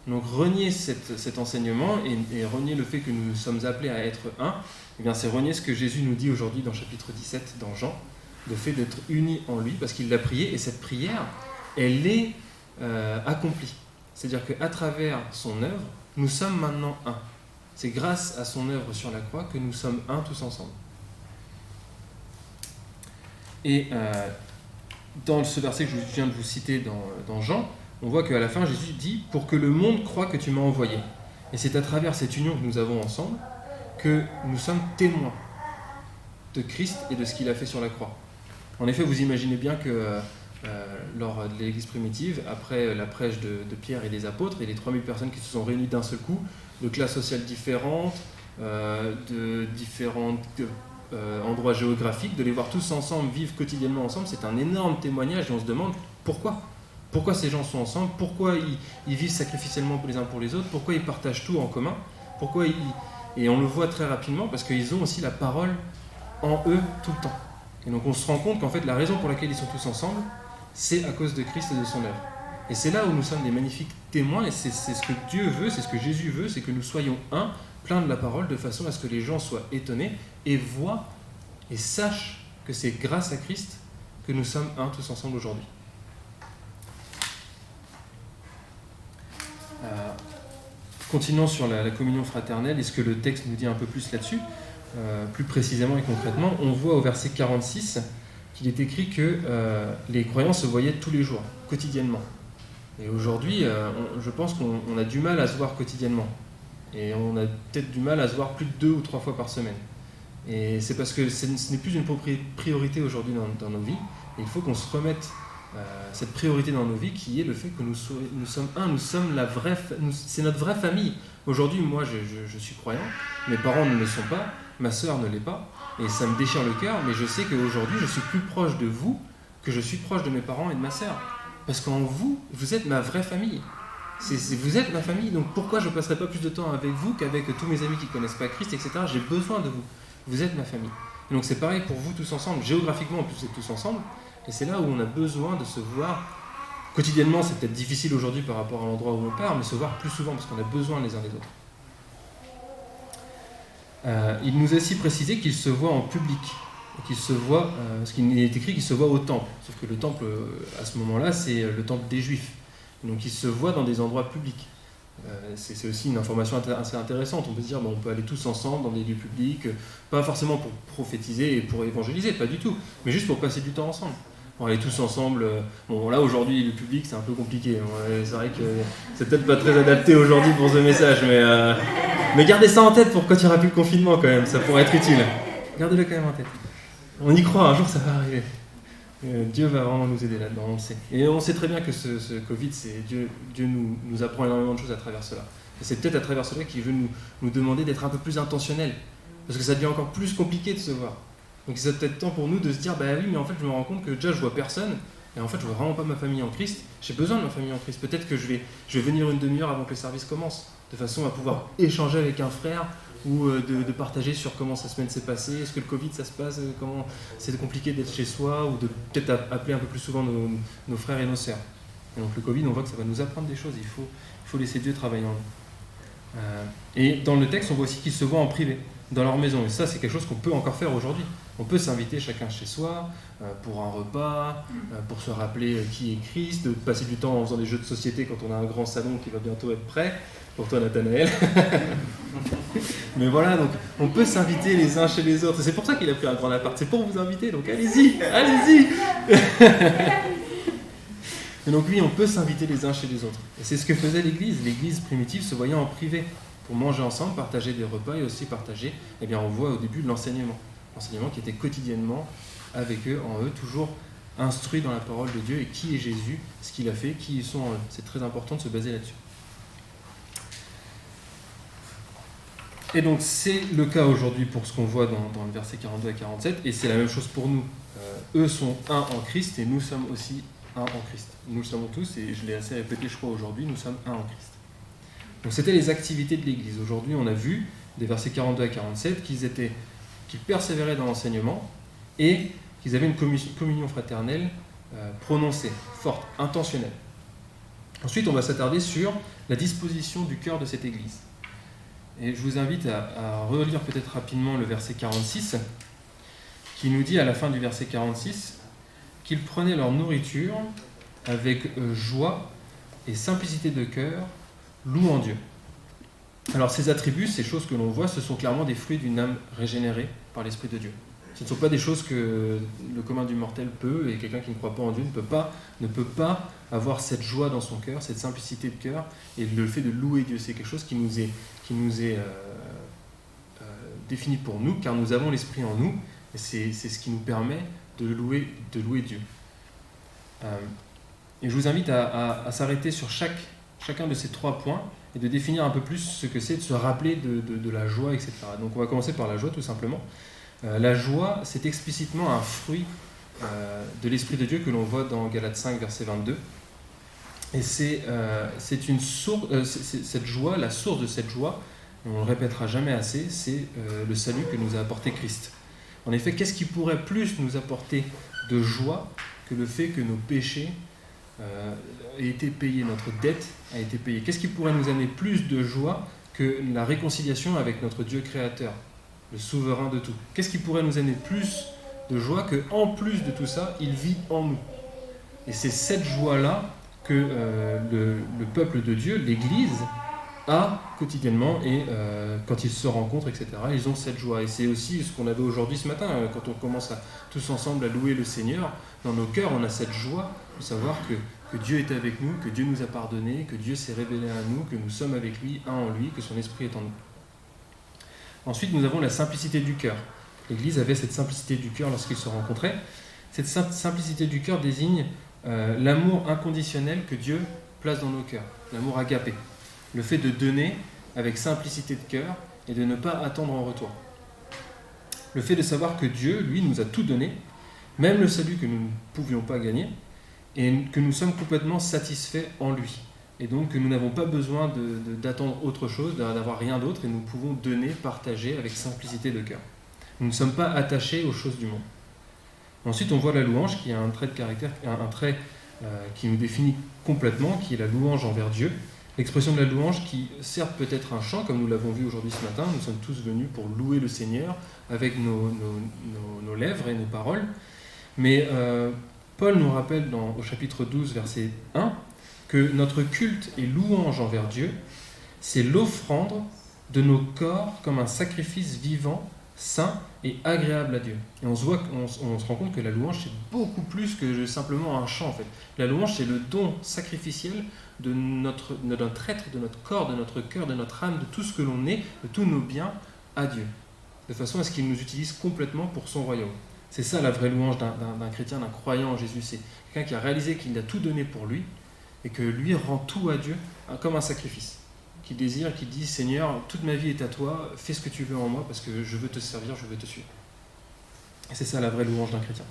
Donc renier cet enseignement et renier le fait que nous sommes appelés à être un, eh bien c'est renier ce que Jésus nous dit aujourd'hui dans le chapitre 17 dans Jean, le fait d'être unis en lui, parce qu'il l'a prié, et cette prière, elle est accomplie. C'est-à-dire qu'à travers son œuvre, nous sommes maintenant un. C'est grâce à son œuvre sur la croix que nous sommes un tous ensemble. Et dans ce verset que je viens de vous citer dans Jean, on voit qu'à la fin, Jésus dit « Pour que le monde croie que tu m'as envoyé ». Et c'est à travers cette union que nous avons ensemble que nous sommes témoins de Christ et de ce qu'il a fait sur la croix. En effet, vous imaginez bien que lors de l'Église primitive, après la prêche de Pierre et des apôtres, et les 3000 personnes qui se sont réunies d'un seul coup, de classes sociales différentes, de différents endroits géographiques, de les voir tous ensemble, vivre quotidiennement ensemble, c'est un énorme témoignage et on se demande pourquoi. Pourquoi ces gens sont ensemble, pourquoi ils vivent sacrificiellement les uns pour les autres, pourquoi ils partagent tout en commun, et on le voit très rapidement parce qu'ils ont aussi la parole en eux tout le temps. Et donc on se rend compte qu'en fait la raison pour laquelle ils sont tous ensemble, c'est à cause de Christ et de son œuvre. Et c'est là où nous sommes des magnifiques témoins, et c'est ce que Dieu veut, c'est ce que Jésus veut, c'est que nous soyons un, plein de la parole, de façon à ce que les gens soient étonnés et voient et sachent que c'est grâce à Christ que nous sommes un tous ensemble aujourd'hui. Continuons sur la communion fraternelle et ce que le texte nous dit un peu plus là-dessus, plus précisément et concrètement. On voit au verset 46 qu'il est écrit que les croyants se voyaient tous les jours, quotidiennement. Et aujourd'hui, je pense qu'on a du mal à se voir quotidiennement. Et on a peut-être du mal à se voir plus de 2 ou 3 fois par semaine. Et c'est parce que ce n'est plus une priorité aujourd'hui dans nos vies. Et il faut qu'on se remette cette priorité dans nos vies qui est le fait que nous sommes c'est notre vraie famille. Aujourd'hui, moi, je suis croyant, mes parents ne le sont pas, ma sœur ne l'est pas, et ça me déchire le cœur, mais je sais qu'aujourd'hui, je suis plus proche de vous que je suis proche de mes parents et de ma sœur. Parce qu'en vous, vous êtes ma vraie famille. Vous êtes ma famille, donc pourquoi je ne passerai pas plus de temps avec vous qu'avec tous mes amis qui ne connaissent pas Christ, etc. J'ai besoin de vous. Vous êtes ma famille. Et donc c'est pareil pour vous tous ensemble. Géographiquement, en plus, vous êtes tous ensemble. Et c'est là où on a besoin de se voir. Quotidiennement, c'est peut-être difficile aujourd'hui par rapport à l'endroit où on part, mais se voir plus souvent parce qu'on a besoin les uns des autres. Il nous a aussi précisé qu'il se voit en public. Qu'il se voit, parce qu'il est écrit qu'il se voit au temple. Sauf que le temple, à ce moment-là, c'est le temple des Juifs. Donc il se voit dans des endroits publics. C'est aussi une information assez intéressante. On peut se dire, on peut aller tous ensemble dans des lieux publics, pas forcément pour prophétiser et pour évangéliser, pas du tout, mais juste pour passer du temps ensemble. On aller tous ensemble. Bon, là aujourd'hui, le public, c'est un peu compliqué. C'est vrai que c'est peut-être pas très adapté aujourd'hui pour ce message, mais gardez ça en tête pour quand il n'y aura plus le confinement quand même, ça pourrait être utile. Gardez-le quand même en tête. On y croit, un jour ça va arriver. Dieu va vraiment nous aider là-dedans, on le sait. Et on sait très bien que ce Covid, Dieu nous apprend énormément de choses à travers cela. Et c'est peut-être à travers cela qu'il veut nous demander d'être un peu plus intentionnels. Parce que ça devient encore plus compliqué de se voir. Donc il serait peut-être temps pour nous de se dire, bah oui, mais en fait je me rends compte que déjà je vois personne, et en fait je vois vraiment pas ma famille en Christ. J'ai besoin de ma famille en Christ. Peut-être que je vais venir une demi-heure avant que le service commence, de façon à pouvoir échanger avec un frère, ou de partager sur comment sa semaine s'est passée, est-ce que le Covid ça se passe, comment c'est compliqué d'être chez soi, ou de peut-être appeler un peu plus souvent nos frères et nos sœurs. Et donc le Covid, on voit que ça va nous apprendre des choses, il faut laisser Dieu travailler en nous. Et dans le texte, on voit aussi qu'ils se voient en privé, dans leur maison, et ça c'est quelque chose qu'on peut encore faire aujourd'hui. On peut s'inviter chacun chez soi pour un repas, pour se rappeler qui est Christ, de passer du temps en faisant des jeux de société quand on a un grand salon qui va bientôt être prêt, pour toi Nathanaël. Mais voilà, donc on peut s'inviter les uns chez les autres. C'est pour ça qu'il a pris un grand appart, c'est pour vous inviter, donc allez-y. Et donc oui, on peut s'inviter les uns chez les autres. Et c'est ce que faisait l'Église primitive se voyant en privé, pour manger ensemble, partager des repas et aussi partager, on voit au début l'enseignement qui était quotidiennement avec eux, en eux, toujours instruits dans la parole de Dieu et qui est Jésus, ce qu'il a fait, qui ils sont en eux. C'est très important de se baser là-dessus. Et donc c'est le cas aujourd'hui pour ce qu'on voit dans le verset 42 à 47, et c'est la même chose pour nous. Eux sont un en Christ et nous sommes aussi un en Christ. Nous le savons tous, et je l'ai assez répété je crois aujourd'hui, nous sommes un en Christ. Donc c'était les activités de l'Église. Aujourd'hui on a vu des versets 42 à 47 qu'ils persévéraient dans l'enseignement et qu'ils avaient une communion fraternelle prononcée, forte, intentionnelle. Ensuite on va s'attarder sur la disposition du cœur de cette Église. Et je vous invite à relire peut-être rapidement le verset 46, qui nous dit à la fin du verset 46 qu'ils prenaient leur nourriture avec joie et simplicité de cœur, louant Dieu. Alors ces attributs, ces choses que l'on voit, ce sont clairement des fruits d'une âme régénérée par l'Esprit de Dieu. Ce ne sont pas des choses que le commun du mortel peut, et quelqu'un qui ne croit pas en Dieu ne peut pas avoir cette joie dans son cœur, cette simplicité de cœur, et le fait de louer Dieu. C'est quelque chose qui nous est défini pour nous, car nous avons l'Esprit en nous, et c'est ce qui nous permet de louer Dieu. Et je vous invite à s'arrêter sur chacun de ces 3 points, et de définir un peu plus ce que c'est de se rappeler de la joie, etc. Donc on va commencer par la joie tout simplement. La joie, c'est explicitement un fruit de l'Esprit de Dieu que l'on voit dans Galates 5, verset 22. Et c'est une source, cette joie, la source de cette joie, on ne le répétera jamais assez, c'est le salut que nous a apporté Christ. En effet, qu'est-ce qui pourrait plus nous apporter de joie que le fait que nos péchés aient été payés, notre dette a été payée? Qu'est-ce qui pourrait nous amener plus de joie que la réconciliation avec notre Dieu créateur, le souverain de tout? Qu'est-ce qui pourrait nous amener plus de joie que, en plus de tout ça, il vit en nous? Et c'est cette joie-là que le peuple de Dieu, l'Église, a quotidiennement et quand ils se rencontrent, etc., ils ont cette joie. Et c'est aussi ce qu'on avait aujourd'hui ce matin, quand on commence tous ensemble à louer le Seigneur. Dans nos cœurs, on a cette joie de savoir que Dieu est avec nous, que Dieu nous a pardonné, que Dieu s'est révélé à nous, que nous sommes avec lui, un en lui, que son esprit est en nous. Ensuite, nous avons la simplicité du cœur. L'Église avait cette simplicité du cœur lorsqu'ils se rencontraient. Cette simplicité du cœur désigne l'amour inconditionnel que Dieu place dans nos cœurs, l'amour agapé. Le fait de donner avec simplicité de cœur et de ne pas attendre en retour. Le fait de savoir que Dieu, lui, nous a tout donné, même le salut que nous ne pouvions pas gagner, et que nous sommes complètement satisfaits en lui. Et donc que nous n'avons pas besoin d'attendre autre chose, d'avoir rien d'autre, et nous pouvons donner, partager avec simplicité de cœur. Nous ne sommes pas attachés aux choses du monde. Ensuite, on voit la louange qui a un trait de caractère, un trait qui nous définit complètement, qui est la louange envers Dieu. L'expression de la louange qui, certes, peut être un chant, comme nous l'avons vu aujourd'hui ce matin, nous sommes tous venus pour louer le Seigneur avec nos lèvres et nos paroles, mais Paul nous rappelle au chapitre 12, verset 1, que notre culte et louange envers Dieu, c'est l'offrande de nos corps comme un sacrifice vivant, saint et agréable à Dieu. Et on se rend compte que la louange, c'est beaucoup plus que simplement un chant, en fait. La louange, c'est le don sacrificiel de notre être, de notre corps, de notre cœur, de notre âme, de tout ce que l'on est, de tous nos biens à Dieu, de façon à ce qu'il nous utilise complètement pour son royaume. C'est ça la vraie louange d'un chrétien, d'un croyant en Jésus. C'est quelqu'un qui a réalisé qu'il a tout donné pour lui et que lui rend tout à Dieu comme un sacrifice. Qui désire, qui dit « Seigneur, toute ma vie est à toi, fais ce que tu veux en moi parce que je veux te servir, je veux te suivre. » Et c'est ça la vraie louange d'un chrétien.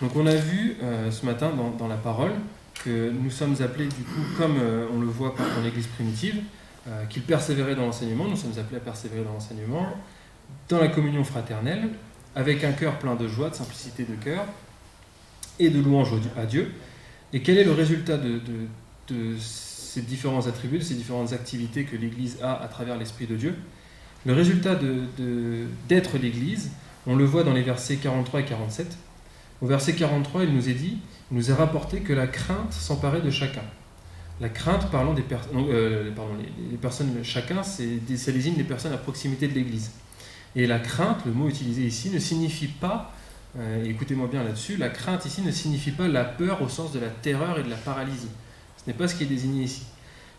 Donc on a vu ce matin dans la parole que nous sommes appelés du coup, comme on le voit dans l'Église primitive, qu'ils persévéraient dans l'enseignement, nous sommes appelés à persévérer dans l'enseignement, dans la communion fraternelle, avec un cœur plein de joie, de simplicité de cœur et de louange à Dieu. Et quel est le résultat de ces différents attributs, de ces différentes activités que l'Église a à travers l'Esprit de Dieu? Le résultat d'être l'Église, on le voit dans les versets 43 et 47. Au verset 43, il nous est rapporté que la crainte s'emparait de chacun. La crainte, parlant des les personnes, chacun, ça désigne les personnes à proximité de l'Église. Et la crainte, le mot utilisé ici, ne signifie pas, écoutez-moi bien là-dessus, la crainte ici ne signifie pas la peur au sens de la terreur et de la paralysie. Ce n'est pas ce qui est désigné ici.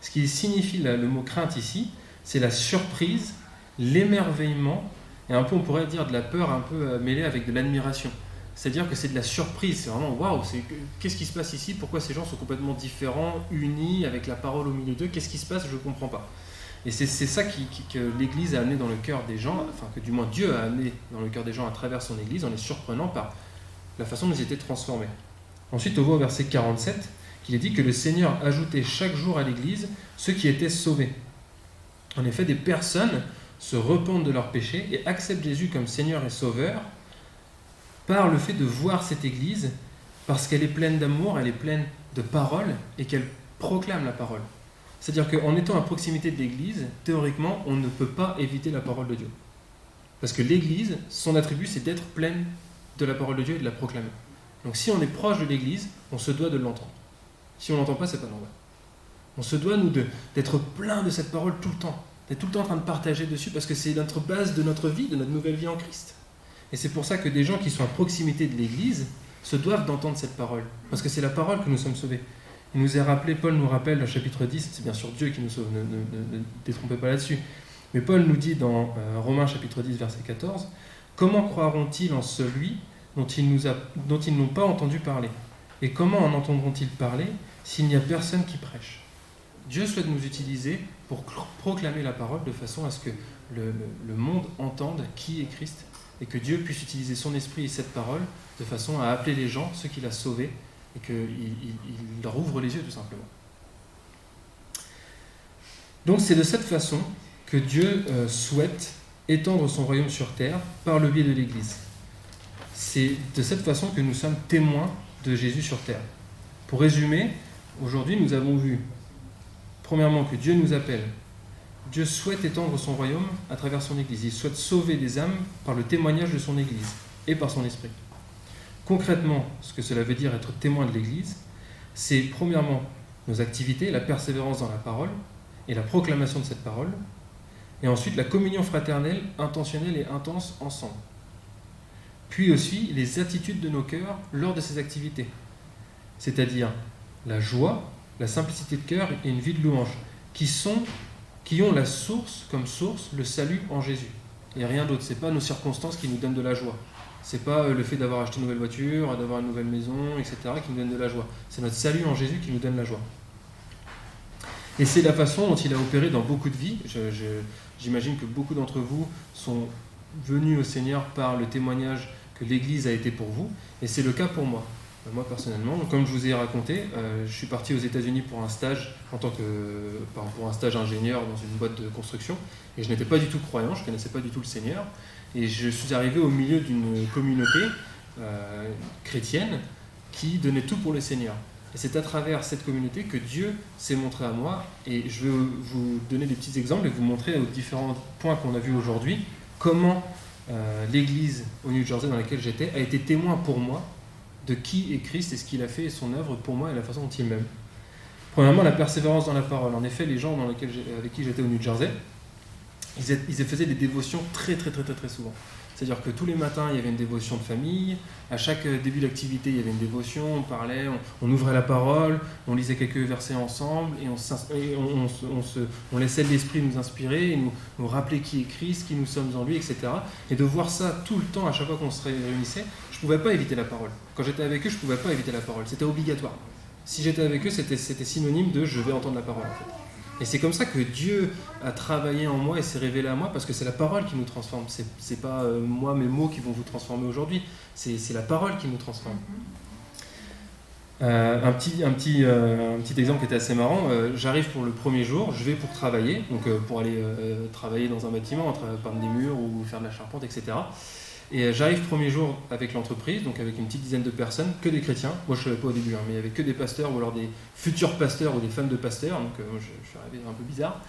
Ce qui signifie le mot crainte ici, c'est la surprise, l'émerveillement, et un peu, on pourrait dire, de la peur un peu mêlée avec de l'admiration. C'est-à-dire que c'est de la surprise, c'est vraiment waouh, qu'est-ce qui se passe ici? Pourquoi ces gens sont complètement différents, unis, avec la parole au milieu d'eux? Qu'est-ce qui se passe? Je ne comprends pas. Et c'est ça que l'Église a amené dans le cœur des gens, enfin que du moins Dieu a amené dans le cœur des gens à travers son Église, en les surprenant par la façon dont ils étaient transformés. Ensuite, on voit au verset 47 qu'il est dit que le Seigneur ajoutait chaque jour à l'Église ceux qui étaient sauvés. En effet, des personnes se repentent de leurs péchés et acceptent Jésus comme Seigneur et Sauveur par le fait de voir cette Église, parce qu'elle est pleine d'amour, elle est pleine de paroles et qu'elle proclame la parole. C'est-à-dire qu'en étant à proximité de l'Église, théoriquement, on ne peut pas éviter la parole de Dieu. Parce que l'Église, son attribut, c'est d'être pleine de la parole de Dieu et de la proclamer. Donc si on est proche de l'Église, on se doit de l'entendre. Si on ne l'entend pas, c'est pas normal. On se doit, nous, d'être plein de cette parole tout le temps, d'être tout le temps en train de partager dessus, parce que c'est notre base de notre vie, de notre nouvelle vie en Christ. Et c'est pour ça que des gens qui sont à proximité de l'Église se doivent d'entendre cette parole, parce que c'est la parole que nous sommes sauvés. Il nous est rappelé, Paul nous rappelle dans le chapitre 10, c'est bien sûr Dieu qui nous sauve, ne détrompez pas là-dessus, mais Paul nous dit dans Romains chapitre 10, verset 14, « Comment croiront-ils en celui dont ils n'ont pas entendu parler? Et comment en entendront-ils parler s'il n'y a personne qui prêche ?» Dieu souhaite nous utiliser pour proclamer la parole de façon à ce que le monde entende qui est Christ, et que Dieu puisse utiliser son esprit et cette parole de façon à appeler les gens, ceux qu'il a sauvés, et qu'il leur ouvre les yeux tout simplement. Donc c'est de cette façon que Dieu souhaite étendre son royaume sur terre par le biais de l'Église. C'est de cette façon que nous sommes témoins de Jésus sur terre. Pour résumer, aujourd'hui nous avons vu, premièrement, que Dieu nous appelle. Dieu souhaite étendre son royaume à travers son Église. Il souhaite sauver des âmes par le témoignage de son Église et par son esprit. Concrètement, ce que cela veut dire être témoin de l'Église, c'est premièrement nos activités, la persévérance dans la parole et la proclamation de cette parole. Et ensuite, la communion fraternelle, intentionnelle et intense ensemble. Puis aussi, les attitudes de nos cœurs lors de ces activités. C'est-à-dire la joie, la simplicité de cœur et une vie de louange, qui ont la source, comme source, le salut en Jésus. Et rien d'autre. Ce n'est pas nos circonstances qui nous donnent de la joie. Ce n'est pas le fait d'avoir acheté une nouvelle voiture, d'avoir une nouvelle maison, etc. qui nous donne de la joie. C'est notre salut en Jésus qui nous donne la joie. Et c'est la façon dont il a opéré dans beaucoup de vies. J'imagine que beaucoup d'entre vous sont venus au Seigneur par le témoignage que l'Église a été pour vous. Et c'est le cas pour moi. Moi personnellement, comme je vous ai raconté, je suis parti aux États-Unis pour un stage pour un stage ingénieur dans une boîte de construction, et je n'étais pas du tout croyant, je ne connaissais pas du tout le Seigneur, et je suis arrivé au milieu d'une communauté chrétienne qui donnait tout pour le Seigneur. Et c'est à travers cette communauté que Dieu s'est montré à moi, et je vais vous donner des petits exemples et vous montrer aux différents points qu'on a vus aujourd'hui comment l'Église au New Jersey dans laquelle j'étais a été témoin pour moi de qui est Christ et ce qu'il a fait et son œuvre pour moi et la façon dont il m'aime. Premièrement, la persévérance dans la parole. En effet, les gens avec qui j'étais au New Jersey, ils faisaient des dévotions très souvent. C'est-à-dire que tous les matins, il y avait une dévotion de famille. À chaque début d'activité, il y avait une dévotion. On parlait, on ouvrait la parole, on lisait quelques versets ensemble et on laissait l'Esprit nous inspirer et nous rappeler qui est Christ, qui nous sommes en lui, etc. Et de voir ça tout le temps, à chaque fois qu'on se réunissait, je ne pouvais pas éviter la parole. Quand j'étais avec eux, je ne pouvais pas éviter la parole. C'était obligatoire. Si j'étais avec eux, c'était synonyme de « je vais entendre la parole ». En fait. Et c'est comme ça que Dieu a travaillé en moi et s'est révélé à moi, parce que c'est la parole qui nous transforme. C'est pas moi, mes mots qui vont vous transformer aujourd'hui, c'est la parole qui nous transforme. Un petit exemple qui était assez marrant, j'arrive pour le premier jour, je vais pour travailler, donc pour aller travailler dans un bâtiment, peindre des murs ou faire de la charpente, etc. Et j'arrive premier jour avec l'entreprise, donc avec une petite dizaine de personnes, que des chrétiens. Moi je ne savais pas au début, mais il n'y avait que des pasteurs ou alors des futurs pasteurs ou des femmes de pasteurs, donc je suis arrivé un peu bizarre.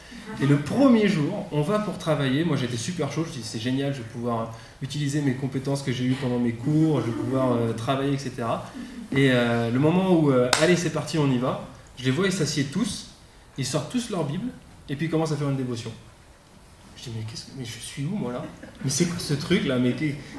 Et le premier jour, on va pour travailler, moi j'étais super chaud, je me dis c'est génial, je vais pouvoir utiliser mes compétences que j'ai eues pendant mes cours, je vais pouvoir travailler, etc. Et le moment où, allez c'est parti, on y va, je les vois, ils s'assiedent tous, ils sortent tous leur Bible, et puis ils commencent à faire une dévotion. Je dis mais je suis où moi là? Mais c'est quoi ce truc là?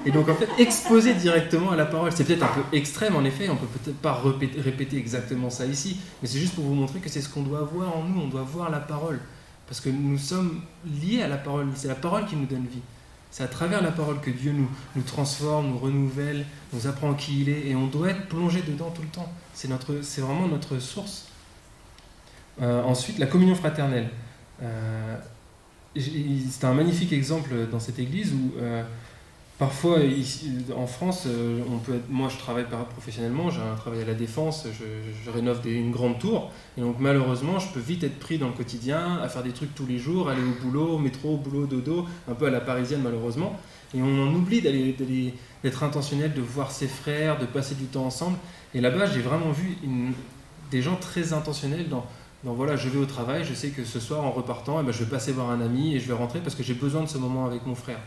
Et donc en fait exposer directement à la parole, c'est peut-être un peu extrême en effet, on peut peut-être pas répéter exactement ça ici, mais c'est juste pour vous montrer que c'est ce qu'on doit avoir en nous, on doit voir la parole, parce que nous sommes liés à la parole, c'est la parole qui nous donne vie. C'est à travers la parole que Dieu nous transforme, nous renouvelle, nous apprend qui il est, et on doit être plongé dedans tout le temps. C'est vraiment notre source. Ensuite, la communion fraternelle. C'est un magnifique exemple dans cette église où parfois ici, en France, moi je travaille professionnellement, j'ai un travail à la défense, je rénove une grande tour, et donc malheureusement je peux vite être pris dans le quotidien à faire des trucs tous les jours, aller au boulot, métro, boulot, dodo, un peu à la parisienne malheureusement, et on en oublie d'être intentionnel, de voir ses frères, de passer du temps ensemble. Et là-bas j'ai vraiment vu des gens très intentionnels dans voilà, je vais au travail, je sais que ce soir en repartant, je vais passer voir un ami et je vais rentrer parce que j'ai besoin de ce moment avec mon frère.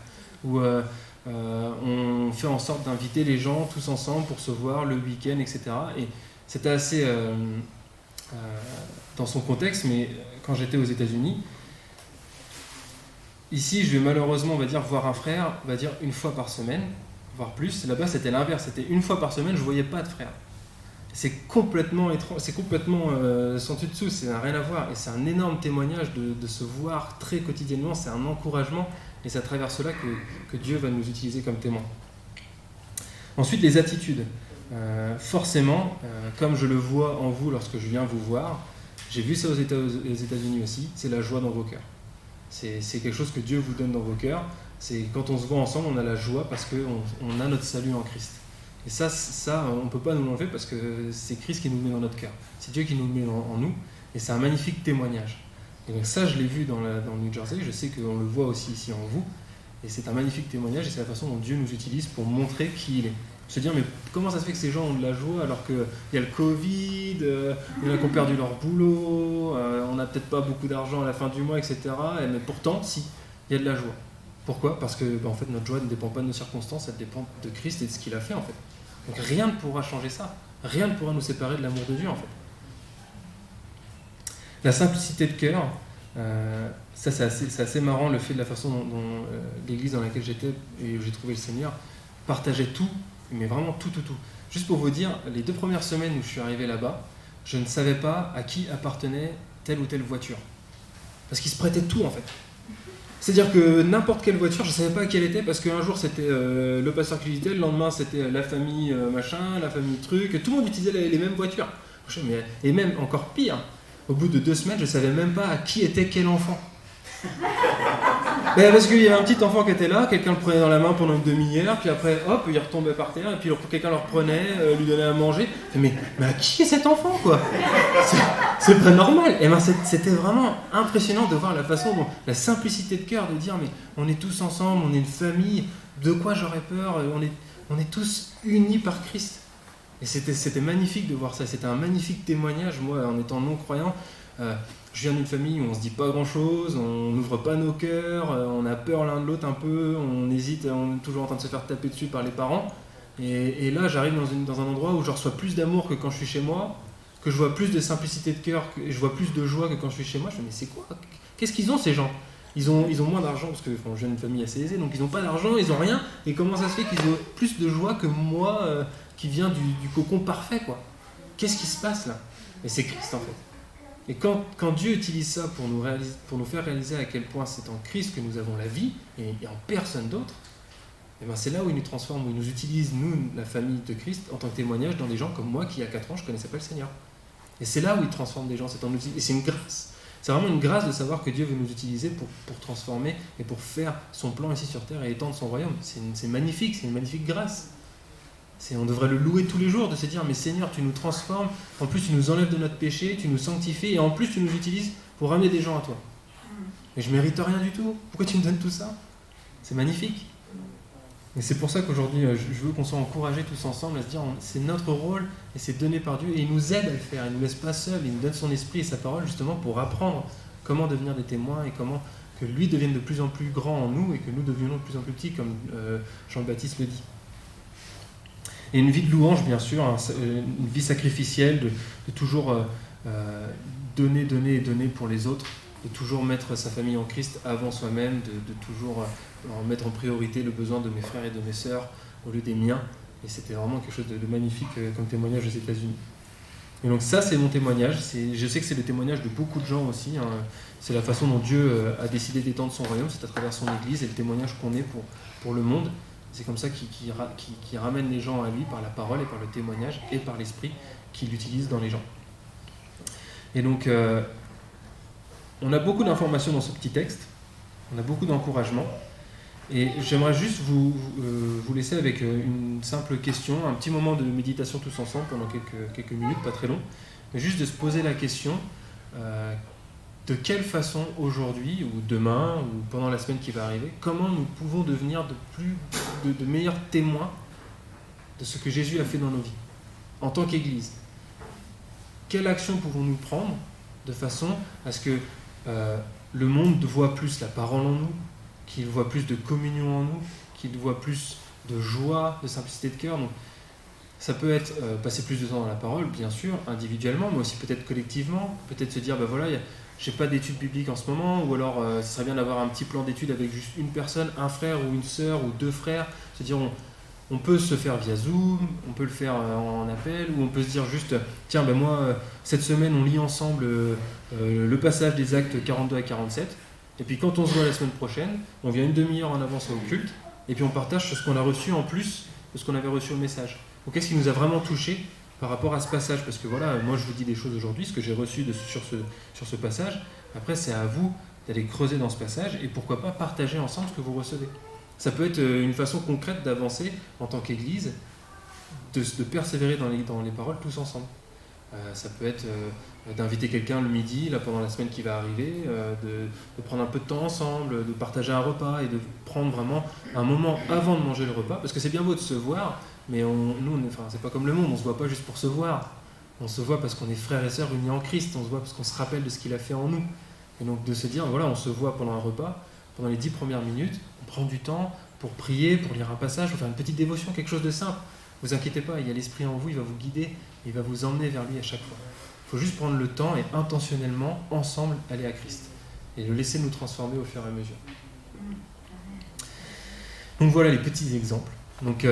Ou on fait en sorte d'inviter les gens tous ensemble pour se voir le week-end, etc. Et c'était assez dans son contexte, mais quand j'étais aux États-Unis, ici je vais malheureusement, on va dire, voir un frère, on va dire une fois par semaine, voire plus. Là-bas c'était l'inverse, c'était une fois par semaine, je ne voyais pas de frère. C'est complètement étrange, c'est complètement sans dessus, ça n'a rien à voir. Et c'est un énorme témoignage de se voir très quotidiennement, c'est un encouragement, et c'est à travers cela que Dieu va nous utiliser comme témoins. Ensuite, les attitudes. Forcément, comme je le vois en vous lorsque je viens vous voir, j'ai vu ça aux États-Unis aussi, c'est la joie dans vos cœurs. C'est quelque chose que Dieu vous donne dans vos cœurs. C'est quand on se voit ensemble, on a la joie parce qu'on a notre salut en Christ. Et ça on ne peut pas nous l'enlever parce que c'est Christ qui nous met dans notre cœur. C'est Dieu qui nous met en nous. Et c'est un magnifique témoignage. Et donc ça, je l'ai vu dans le New Jersey. Je sais qu'on le voit aussi ici en vous. Et c'est un magnifique témoignage. Et c'est la façon dont Dieu nous utilise pour montrer qui il est. Se dire, mais comment ça se fait que ces gens ont de la joie alors qu'il y a le Covid, il y en a qui ont perdu leur boulot, on n'a peut-être pas beaucoup d'argent à la fin du mois, etc. Mais pourtant, si, il y a de la joie. Pourquoi ? Parce que en fait, notre joie ne dépend pas de nos circonstances, elle dépend de Christ et de ce qu'il a fait en fait. Donc rien ne pourra changer ça. Rien ne pourra nous séparer de l'amour de Dieu en fait. La simplicité de cœur, ça c'est assez marrant, le fait de la façon dont l'église dans laquelle j'étais et où j'ai trouvé le Seigneur partageait tout, mais vraiment tout. Juste pour vous dire, les 2 premières semaines où je suis arrivé là-bas, je ne savais pas à qui appartenait telle ou telle voiture. Parce qu'ils se prêtaient tout en fait. C'est-à-dire que n'importe quelle voiture, je ne savais pas à qui elle était, parce qu'un jour c'était le pasteur qui l'utilisait, le lendemain c'était la famille machin, la famille truc, tout le monde utilisait les mêmes voitures. Et même encore pire, au bout de 2 semaines, je ne savais même pas à qui était quel enfant. Parce qu'il y avait un petit enfant qui était là, quelqu'un le prenait dans la main pendant une demi-heure, puis après, hop, il retombait par terre, et puis quelqu'un le reprenait, lui donnait à manger. Mais à qui est cet enfant, quoi? C'est pas normal. Et c'était vraiment impressionnant de voir la façon dont, la simplicité de cœur, de dire, mais on est tous ensemble, on est une famille, de quoi j'aurais peur, on est tous unis par Christ. Et c'était magnifique de voir ça, c'était un magnifique témoignage. Moi, en étant non-croyant, je viens d'une famille où on se dit pas grand-chose, on n'ouvre pas nos cœurs, on a peur l'un de l'autre un peu, on hésite, on est toujours en train de se faire taper dessus par les parents. Et là, j'arrive dans un endroit où je reçois plus d'amour que quand je suis chez moi, que je vois plus de simplicité de cœur, et je vois plus de joie que quand je suis chez moi. Je me dis, mais c'est quoi? Qu'est-ce qu'ils ont ces gens? Ils ont moins d'argent, parce que je viens d'une famille assez aisée, donc ils n'ont pas d'argent, ils n'ont rien. Et comment ça se fait qu'ils ont plus de joie que moi qui vient du cocon parfait, quoi? Qu'est-ce qui se passe là? Et c'est Christ en fait. Et quand Dieu utilise ça pour nous faire réaliser à quel point c'est en Christ que nous avons la vie, et en personne d'autre, et ben c'est là où il nous transforme, où il nous utilise, nous, la famille de Christ, en tant que témoignage dans des gens comme moi qui, à 4 ans, je ne connaissais pas le Seigneur. Et c'est là où il transforme des gens, et c'est une grâce. C'est vraiment une grâce de savoir que Dieu veut nous utiliser pour transformer et pour faire son plan ici sur terre et étendre son royaume. C'est magnifique, c'est une magnifique grâce. On devrait le louer tous les jours, de se dire, mais Seigneur, tu nous transformes, en plus tu nous enlèves de notre péché, tu nous sanctifies, et en plus tu nous utilises pour ramener des gens à toi. Et je ne mérite rien du tout. Pourquoi tu me donnes tout ça? C'est magnifique. Et c'est pour ça qu'aujourd'hui, je veux qu'on soit encouragés tous ensemble à se dire, c'est notre rôle, et c'est donné par Dieu, et il nous aide à le faire, il ne nous laisse pas seuls, il nous donne son esprit et sa parole justement pour apprendre comment devenir des témoins, et comment que lui devienne de plus en plus grand en nous, et que nous devenions de plus en plus petits, comme Jean-Baptiste le dit. Et une vie de louange, bien sûr, une vie sacrificielle, de toujours donner pour les autres, de toujours mettre sa famille en Christ avant soi-même, de toujours mettre en priorité le besoin de mes frères et de mes sœurs au lieu des miens. Et c'était vraiment quelque chose de magnifique comme témoignage aux États-Unis. Et donc ça, c'est mon témoignage. Je sais que c'est le témoignage de beaucoup de gens aussi. C'est la façon dont Dieu a décidé d'étendre son royaume, c'est à travers son Église et le témoignage qu'on est pour le monde. C'est comme ça qu'il ramène les gens à lui par la parole et par le témoignage et par l'esprit qu'il utilise dans les gens. Et donc, on a beaucoup d'informations dans ce petit texte, on a beaucoup d'encouragement. Et j'aimerais juste vous laisser avec une simple question, un petit moment de méditation tous ensemble pendant quelques minutes, pas très long, mais juste de se poser la question de quelle façon aujourd'hui, ou demain, ou pendant la semaine qui va arriver, comment nous pouvons devenir de meilleurs témoins de ce que Jésus a fait dans nos vies, en tant qu'Église. Quelle action pouvons-nous prendre de façon à ce que le monde voit plus la parole en nous, qu'il voit plus de communion en nous, qu'il voit plus de joie, de simplicité de cœur. Donc, ça peut être passer plus de temps dans la parole, bien sûr, individuellement, mais aussi peut-être collectivement, peut-être se dire, ben voilà, j'ai pas d'études bibliques en ce moment, ou alors ce serait bien d'avoir un petit plan d'études avec juste une personne, un frère ou une sœur ou 2 frères, se dire on peut se faire via Zoom, on peut le faire en appel, ou on peut se dire juste, tiens, ben moi, cette semaine, on lit ensemble le passage des Actes 42 à 47, et puis quand on se voit la semaine prochaine, on vient une demi-heure en avance au culte, et puis on partage ce qu'on a reçu en plus de ce qu'on avait reçu au message. Donc qu'est-ce qui nous a vraiment touché par rapport à ce passage? Parce que voilà, moi je vous dis des choses aujourd'hui, ce que j'ai reçu sur ce passage, après c'est à vous d'aller creuser dans ce passage, et pourquoi pas partager ensemble ce que vous recevez. Ça peut être une façon concrète d'avancer en tant qu'Église, de persévérer dans les paroles tous ensemble. Ça peut être d'inviter quelqu'un le midi, là pendant la semaine qui va arriver, de prendre un peu de temps ensemble, de partager un repas et de prendre vraiment un moment avant de manger le repas, parce que c'est bien beau de se voir, mais c'est pas comme le monde, on se voit pas juste pour se voir, on se voit parce qu'on est frères et sœurs unis en Christ, on se voit parce qu'on se rappelle de ce qu'il a fait en nous. Et donc de se dire, voilà, on se voit pendant un repas, pendant les 10 premières minutes, on prend du temps pour prier, pour lire un passage, pour faire une petite dévotion, quelque chose de simple. Vous inquiétez pas, il y a l'Esprit en vous, il va vous guider, il va vous emmener vers lui à chaque fois. Il faut juste prendre le temps et intentionnellement, ensemble, aller à Christ. Et le laisser nous transformer au fur et à mesure. Donc voilà les petits exemples. Donc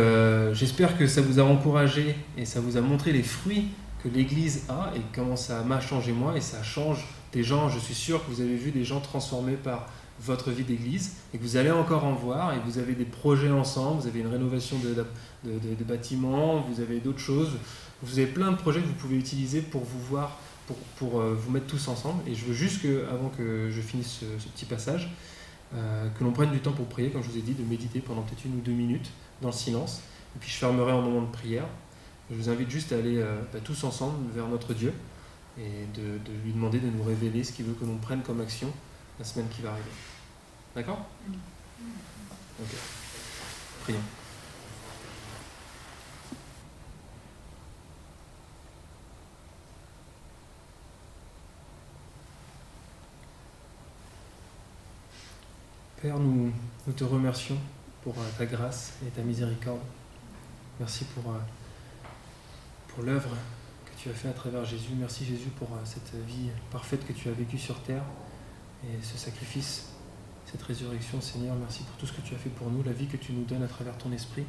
j'espère que ça vous a encouragé et ça vous a montré les fruits que l'Église a et comment ça m'a changé moi et ça change des gens. Je suis sûr que vous avez vu des gens transformés par votre vie d'Église et que vous allez encore en voir et vous avez des projets ensemble, vous avez une rénovation de bâtiments, vous avez d'autres choses. Vous avez plein de projets que vous pouvez utiliser pour vous voir, pour vous mettre tous ensemble. Et je veux juste que, avant que je finisse ce petit passage, que l'on prenne du temps pour prier, comme je vous ai dit, de méditer pendant peut-être 1 ou 2 minutes dans le silence. Et puis je fermerai en moment de prière. Je vous invite juste à aller tous ensemble vers notre Dieu et de lui demander de nous révéler ce qu'il veut que l'on prenne comme action la semaine qui va arriver. D'accord ? Ok. Prions. Père, nous te remercions pour ta grâce et ta miséricorde. Merci pour l'œuvre que tu as fait à travers Jésus. Merci Jésus pour cette vie parfaite que tu as vécue sur terre et ce sacrifice, cette résurrection, Seigneur. Merci pour tout ce que tu as fait pour nous, la vie que tu nous donnes à travers ton esprit.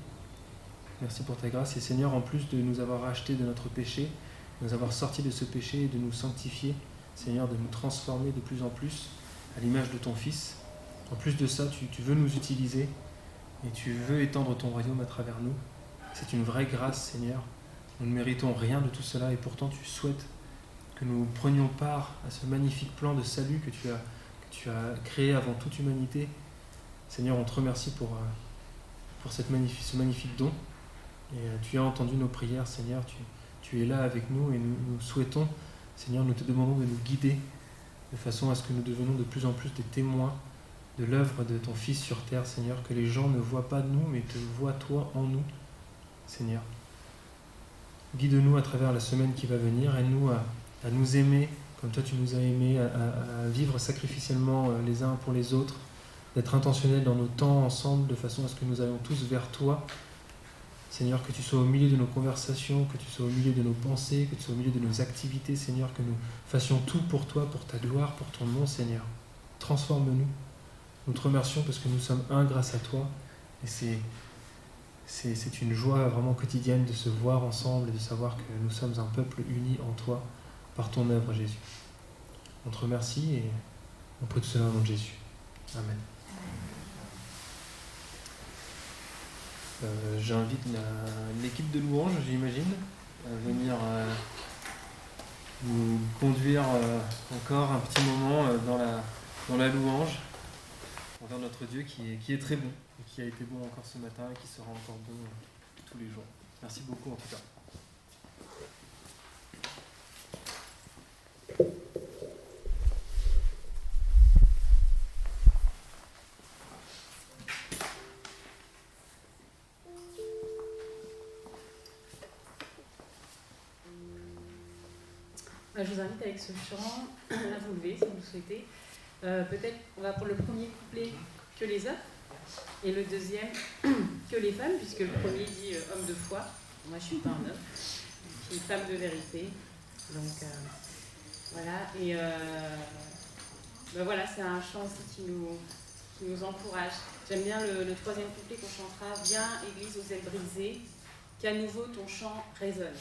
Merci pour ta grâce et Seigneur, en plus de nous avoir rachetés de notre péché, de nous avoir sortis de ce péché et de nous sanctifier, Seigneur, de nous transformer de plus en plus à l'image de ton Fils. En plus de ça, tu veux nous utiliser et tu veux étendre ton royaume à travers nous. C'est une vraie grâce, Seigneur. Nous ne méritons rien de tout cela et pourtant tu souhaites que nous prenions part à ce magnifique plan de salut que tu as créé avant toute humanité. Seigneur, on te remercie pour ce magnifique don. Et tu as entendu nos prières, Seigneur. Tu es là avec nous et nous souhaitons, Seigneur, nous te demandons de nous guider de façon à ce que nous devenions de plus en plus des témoins de l'œuvre de ton Fils sur terre, Seigneur, que les gens ne voient pas nous, mais te voient toi en nous, Seigneur. Guide-nous à travers la semaine qui va venir, aide-nous à nous aimer comme toi tu nous as aimés, à vivre sacrificiellement les uns pour les autres, d'être intentionnels dans nos temps ensemble, de façon à ce que nous allions tous vers toi. Seigneur, que tu sois au milieu de nos conversations, que tu sois au milieu de nos pensées, que tu sois au milieu de nos activités, Seigneur, que nous fassions tout pour toi, pour ta gloire, pour ton nom, Seigneur. Transforme-nous. Nous te remercions parce que nous sommes un grâce à toi. Et c'est une joie vraiment quotidienne de se voir ensemble et de savoir que nous sommes un peuple uni en toi par ton œuvre, Jésus. On te remercie et on prie tout cela au nom de Jésus. Amen. J'invite l'équipe de louange, j'imagine, à venir nous conduire encore un petit moment dans la louange envers notre Dieu qui est très bon, et qui a été bon encore ce matin et qui sera encore bon tous les jours. Merci beaucoup en tout cas. Je vous invite avec ce chant à vous lever si vous le souhaitez. Peut-être on va pour le premier couplet que les hommes et le deuxième que les femmes, puisque le premier dit homme de foi. Moi je suis pas un homme, je suis une femme de vérité. Donc voilà. Et voilà, c'est un chant aussi qui nous encourage. J'aime bien le troisième couplet qu'on chantera. Viens, Église aux ailes brisées, qu'à nouveau ton chant résonne.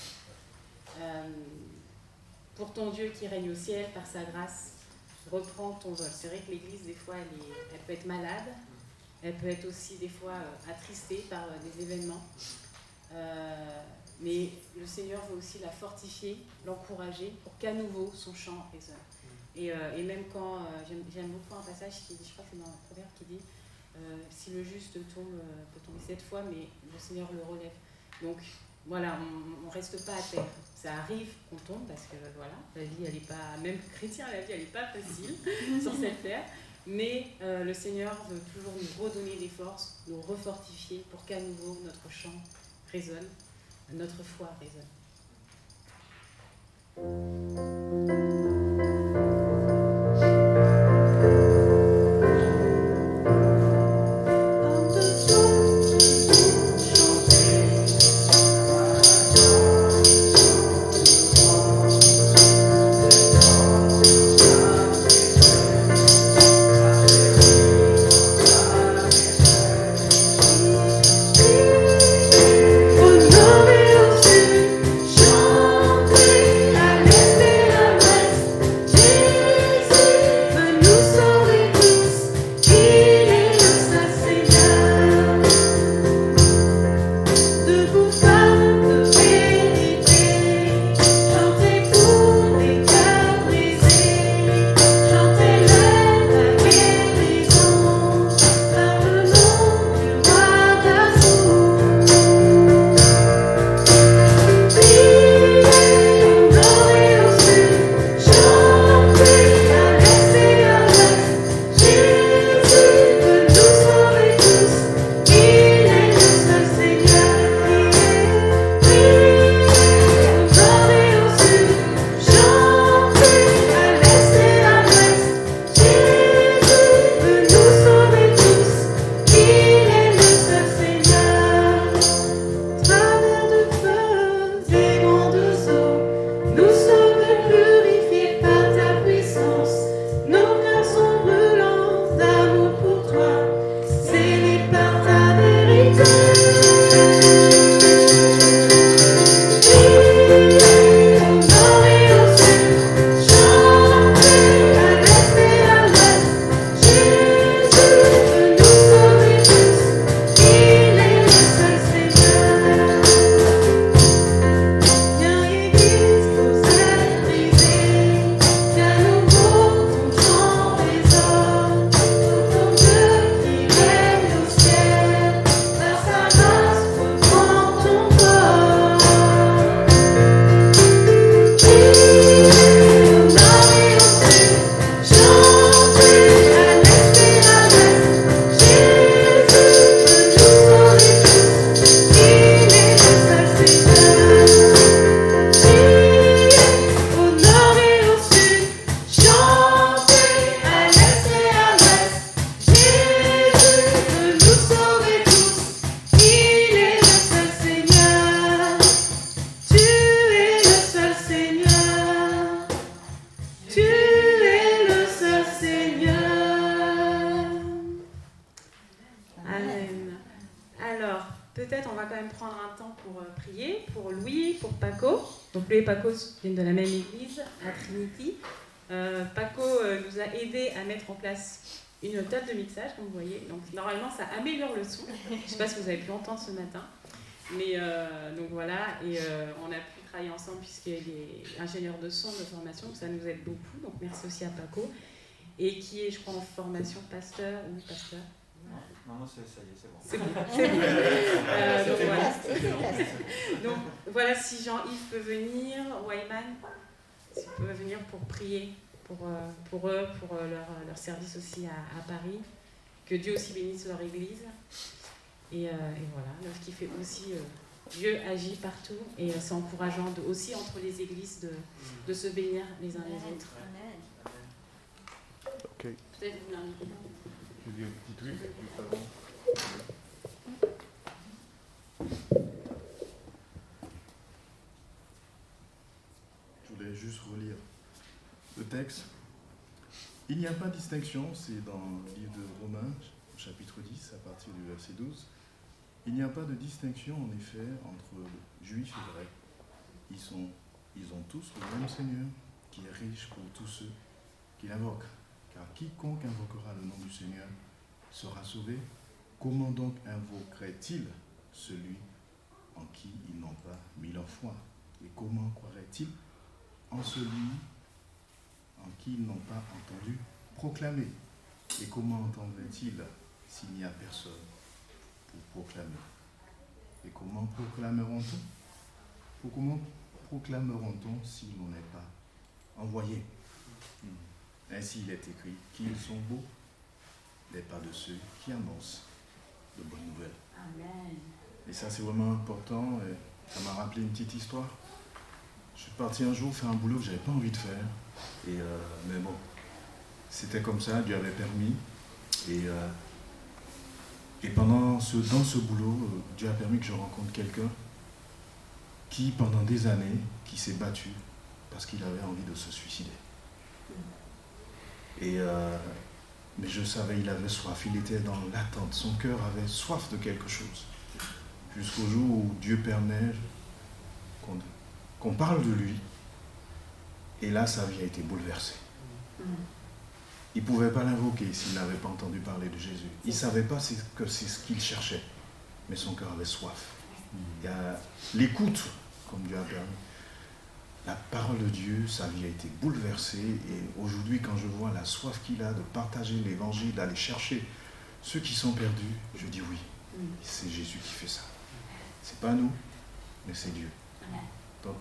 Pour ton Dieu qui règne au ciel, par sa grâce, reprends ton vol. C'est vrai que l'Église, des fois, elle peut être malade, elle peut être aussi, des fois, attristée par des événements. Mais le Seigneur veut aussi la fortifier, l'encourager, pour qu'à nouveau, son chant résonne. Et même quand, j'aime beaucoup un passage qui dit, je crois que c'est dans le Proverbe, qui dit si le juste peut tomber 7 fois, mais le Seigneur le relève. Donc, voilà, on ne reste pas à terre. Ça arrive qu'on tombe parce que voilà, la vie, elle n'est pas, même chrétien, la vie, elle n'est pas facile sur cette terre. Mais le Seigneur veut toujours nous redonner des forces, nous refortifier pour qu'à nouveau notre chant résonne, notre foi résonne. Chanter. Amen. Alors, peut-être on va quand même prendre un temps pour prier pour Louis, pour Paco. Donc Louis et Paco viennent de la même église, à Trinity. Paco nous a aidé à mettre en place une table de mixage, comme vous voyez. Donc normalement, ça améliore le son. Je ne sais pas si vous avez pu entendre ce matin. Mais donc voilà, et on a pu travailler ensemble puisqu'il est ingénieur de son de formation, ça nous aide beaucoup. Donc merci aussi à Paco. Et qui est, je crois, en formation pasteur ou pasteur. Non, ça y est, c'est bon. C'est bon, c'est bon. Donc, voilà. Donc voilà, si Jean-Yves peut venir, Wyman, s'il peut venir pour prier pour eux, pour leur service aussi à Paris. Que Dieu aussi bénisse leur église. Et voilà, ce qui fait aussi, Dieu agit partout et c'est encourageant aussi entre les églises de se bénir les uns les autres. Amen. Ok. Peut-être vous l'invitez. Je dis un petit truc juste avant. Je voulais juste relire le texte. Il n'y a pas de distinction, c'est dans le livre de Romains, au chapitre 10, à partir du verset 12. Il n'y a pas de distinction, en effet, entre juifs et grecs. Ils ont tous le même Seigneur, qui est riche pour tous ceux qui l'invoquent. Car quiconque invoquera le nom du Seigneur sera sauvé. Comment donc invoquerait-il celui en qui ils n'ont pas mis leur foi? Et comment croirait-il en celui en qui ils n'ont pas entendu proclamer? Et comment entendraient-ils s'il n'y a personne pour proclamer? Et comment proclameront-on? Comment proclameront-on si l'on n'est pas envoyé? Ainsi il est écrit qu'ils sont beaux les pas de ceux qui annoncent de bonnes nouvelles. Amen. Et ça c'est vraiment important. Et ça m'a rappelé une petite histoire. Je suis parti un jour faire un boulot que j'avais pas envie de faire. Mais bon, c'était comme ça, Dieu avait permis. Et dans ce boulot, Dieu a permis que je rencontre quelqu'un qui, pendant des années, qui s'est battu parce qu'il avait envie de se suicider. Mais je savais, il avait soif, il était dans l'attente, son cœur avait soif de quelque chose. Jusqu'au jour où Dieu permet qu'on parle de lui, et là sa vie a été bouleversée. Il ne pouvait pas l'invoquer s'il n'avait pas entendu parler de Jésus. Il ne savait pas que c'est ce qu'il cherchait, mais son cœur avait soif. Il y a l'écoute, comme Dieu a permis. La parole de Dieu, sa vie a été bouleversée, et aujourd'hui, quand je vois la soif qu'il a de partager l'évangile, d'aller chercher ceux qui sont perdus, je dis oui, c'est Jésus qui fait ça. C'est pas nous, mais c'est Dieu. Donc,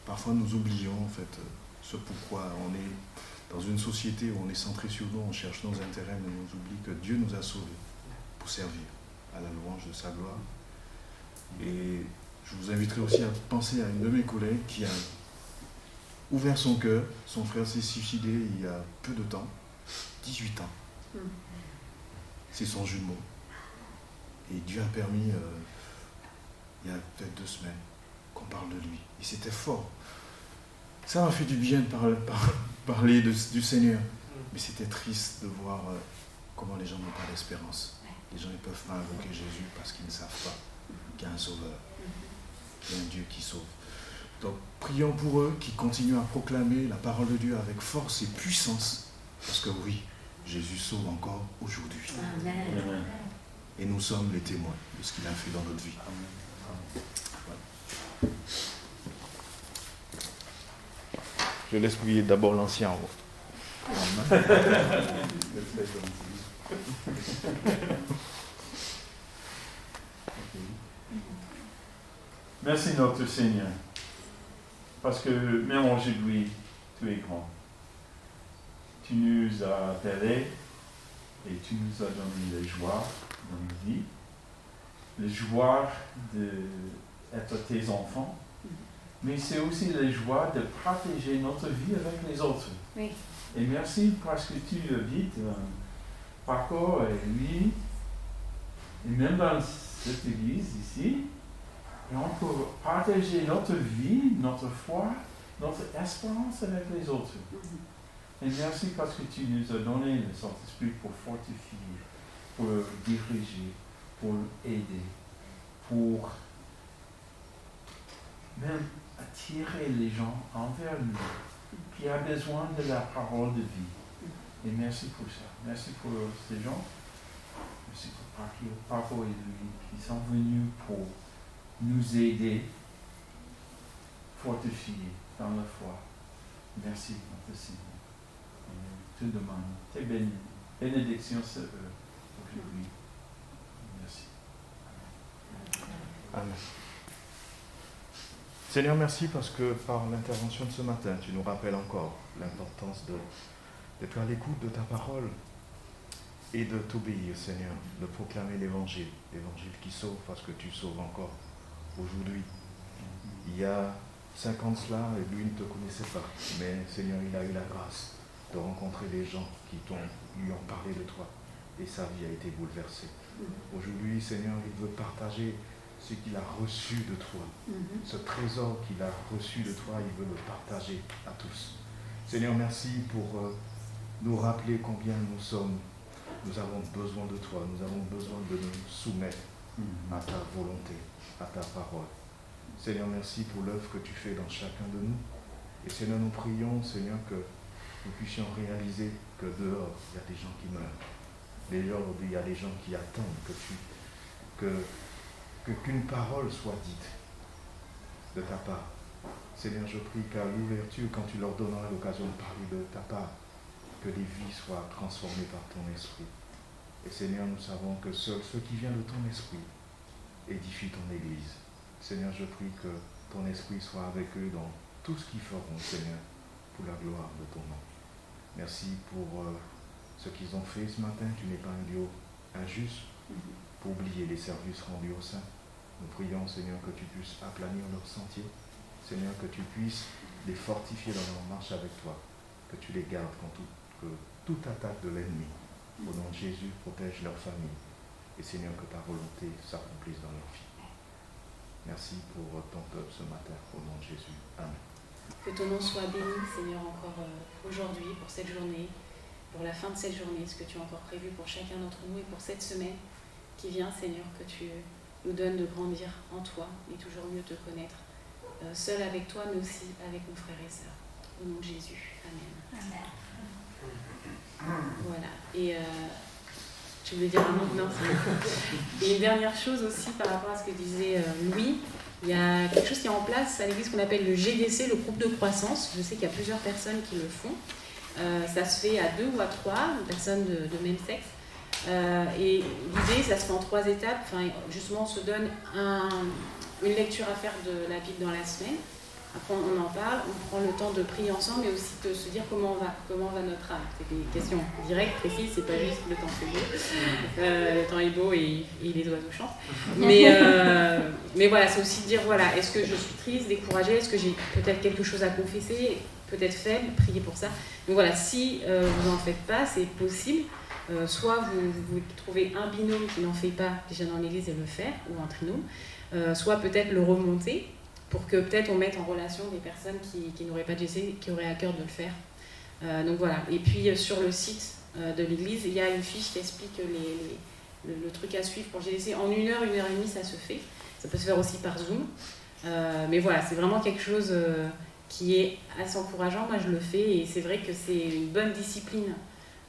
parfois nous oublions en fait ce pourquoi on est dans une société où on est centré sur nous, on cherche nos intérêts, mais on oublie que Dieu nous a sauvés pour servir à la louange de sa gloire. Et je vous inviterai aussi à penser à une de mes collègues qui a ouvert son cœur. Son frère s'est suicidé il y a peu de temps, 18 ans. C'est son jumeau. Et Dieu a permis, il y a peut-être 2 semaines, qu'on parle de lui. Et c'était fort. Ça m'a fait du bien de parler du Seigneur. Mais c'était triste de voir comment les gens n'ont pas d'espérance. Les gens ne peuvent pas invoquer Jésus parce qu'ils ne savent pas qu'il y a un sauveur, qu'il y a un Dieu qui sauve. Donc prions pour eux qui continuent à proclamer la parole de Dieu avec force et puissance. Parce que oui, Jésus sauve encore aujourd'hui. Amen. Et nous sommes les témoins de ce qu'il a fait dans notre vie. Voilà. Je laisse prier d'abord l'ancien roi. Merci notre Seigneur, parce que même aujourd'hui, tu es grand. Tu nous as appelés et tu nous as donné les joies dans nos vies, les joies d'être tes enfants, mais c'est aussi les joies de partager notre vie avec les autres. Oui. Et merci parce que tu habites Paco et lui, et même dans cette église ici, et on peut partager notre vie, notre foi, notre espérance avec les autres. Et merci parce que tu nous as donné le Saint-Esprit pour fortifier pour diriger, pour aider, pour même attirer les gens envers lui, qui a besoin de la parole de vie. Et merci pour ça. Merci pour ces gens. Merci pour Paco et lui qui sont venus pour nous aider, fortifier dans la foi. Merci, notre Seigneur. Et te demande tes bénédictions sur eux aujourd'hui. Merci. Amen. Seigneur, merci parce que par l'intervention de ce matin, tu nous rappelles encore l'importance d'être à l'écoute de ta parole et de t'obéir, Seigneur, de proclamer l'évangile qui sauve parce que tu sauves encore aujourd'hui. Il y a 5 ans de cela, et lui ne te connaissait pas, mais Seigneur, il a eu la grâce de rencontrer des gens qui lui ont parlé de toi et sa vie a été bouleversée. Aujourd'hui, Seigneur, il veut partager ce qu'il a reçu de toi. Ce trésor qu'il a reçu de toi, il veut le partager à tous. Seigneur, merci pour nous rappeler combien nous avons besoin de toi, nous avons besoin de nous soumettre à ta volonté, à ta parole. Seigneur, merci pour l'œuvre que tu fais dans chacun de nous. Et Seigneur, nous prions, Seigneur, que nous puissions réaliser que dehors, il y a des gens qui meurent. Dehors, il y a des gens qui attendent qu'une parole soit dite de ta part. Seigneur, je prie qu'à l'ouverture, quand tu leur donneras l'occasion de parler de ta part, que les vies soient transformées par ton esprit. Et Seigneur, nous savons que seul ce qui vient de ton esprit édifie ton Église. Seigneur, je prie que ton esprit soit avec eux dans tout ce qu'ils feront, Seigneur, pour la gloire de ton nom. Merci pour ce qu'ils ont fait ce matin. Tu n'es pas un Dieu injuste pour oublier les services rendus au sein. Nous prions, Seigneur, que tu puisses aplanir leur sentier. Seigneur, que tu puisses les fortifier dans leur marche avec toi. Que tu les gardes contre toute attaque de l'ennemi. Au nom de Jésus, protège leur famille. Et Seigneur, que ta volonté s'accomplisse dans leur vie. Merci pour ton peuple ce matin, au nom de Jésus. Amen. Que ton nom soit béni, Seigneur, encore aujourd'hui, pour cette journée, pour la fin de cette journée, ce que tu as encore prévu pour chacun d'entre nous et pour cette semaine qui vient, Seigneur, que tu nous donnes de grandir en toi et toujours mieux te connaître, seul avec toi, mais aussi avec nos frères et sœurs. Au nom de Jésus. Amen. Voilà. Et je voulais dire un mot, non, et une dernière chose aussi par rapport à ce que disait Louis, il y a quelque chose qui est en place à l'église qu'on appelle le GDC, le groupe de croissance. Je sais qu'il y a plusieurs personnes qui le font. Ça se fait à 2 ou à 3 personnes de même sexe. Et l'idée, ça se fait en 3 étapes. Enfin, justement, on se donne une lecture à faire de la Bible dans la semaine. Après, on en parle, on prend le temps de prier ensemble, mais aussi de se dire comment va notre âme. C'est des questions directes, précises, c'est pas juste le temps c'est beau. Le temps est beau et les oiseaux chantent. Mais voilà, c'est aussi de dire, voilà, est-ce que je suis triste, découragée, est-ce que j'ai peut-être quelque chose à confesser, peut-être faible, priez pour ça. Donc voilà, si vous n'en faites pas, c'est possible. Soit vous trouvez un binôme qui n'en fait pas déjà dans l'église et le faire, ou un trinôme, soit peut-être le remonter, pour que peut-être on mette en relation des personnes qui n'auraient pas de GC, qui auraient à cœur de le faire. Donc voilà. Et puis sur le site de l'église, il y a une fiche qui explique le truc à suivre pour GDC. En 1 heure, 1 heure et demie, ça se fait. Ça peut se faire aussi par Zoom. Mais voilà, c'est vraiment quelque chose qui est assez encourageant. Moi, je le fais et c'est vrai que c'est une bonne discipline.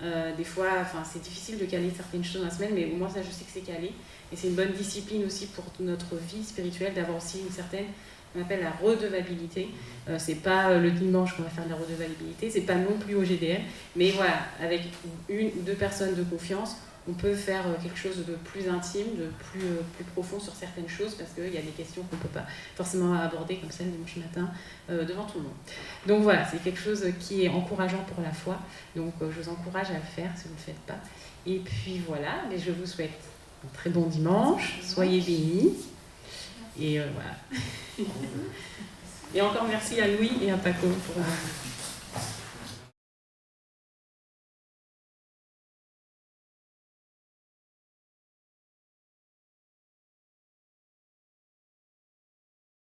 Des fois, c'est difficile de caler certaines choses dans la semaine, mais au moins ça, je sais que c'est calé. Et c'est une bonne discipline aussi pour notre vie spirituelle d'avoir aussi une certaine, on appelle la redevabilité. C'est pas le dimanche qu'on va faire de la redevabilité, c'est pas non plus au GDM, mais voilà, avec 1 ou 2 personnes de confiance, on peut faire quelque chose de plus intime, de plus profond sur certaines choses, parce qu'il y a des questions qu'on ne peut pas forcément aborder comme ça le dimanche matin devant tout le monde. Donc voilà, c'est quelque chose qui est encourageant pour la foi, donc je vous encourage à le faire si vous ne le faites pas. Et puis voilà, mais je vous souhaite un très bon dimanche, soyez bénis, et voilà. Et encore merci à Louis et à Paco pour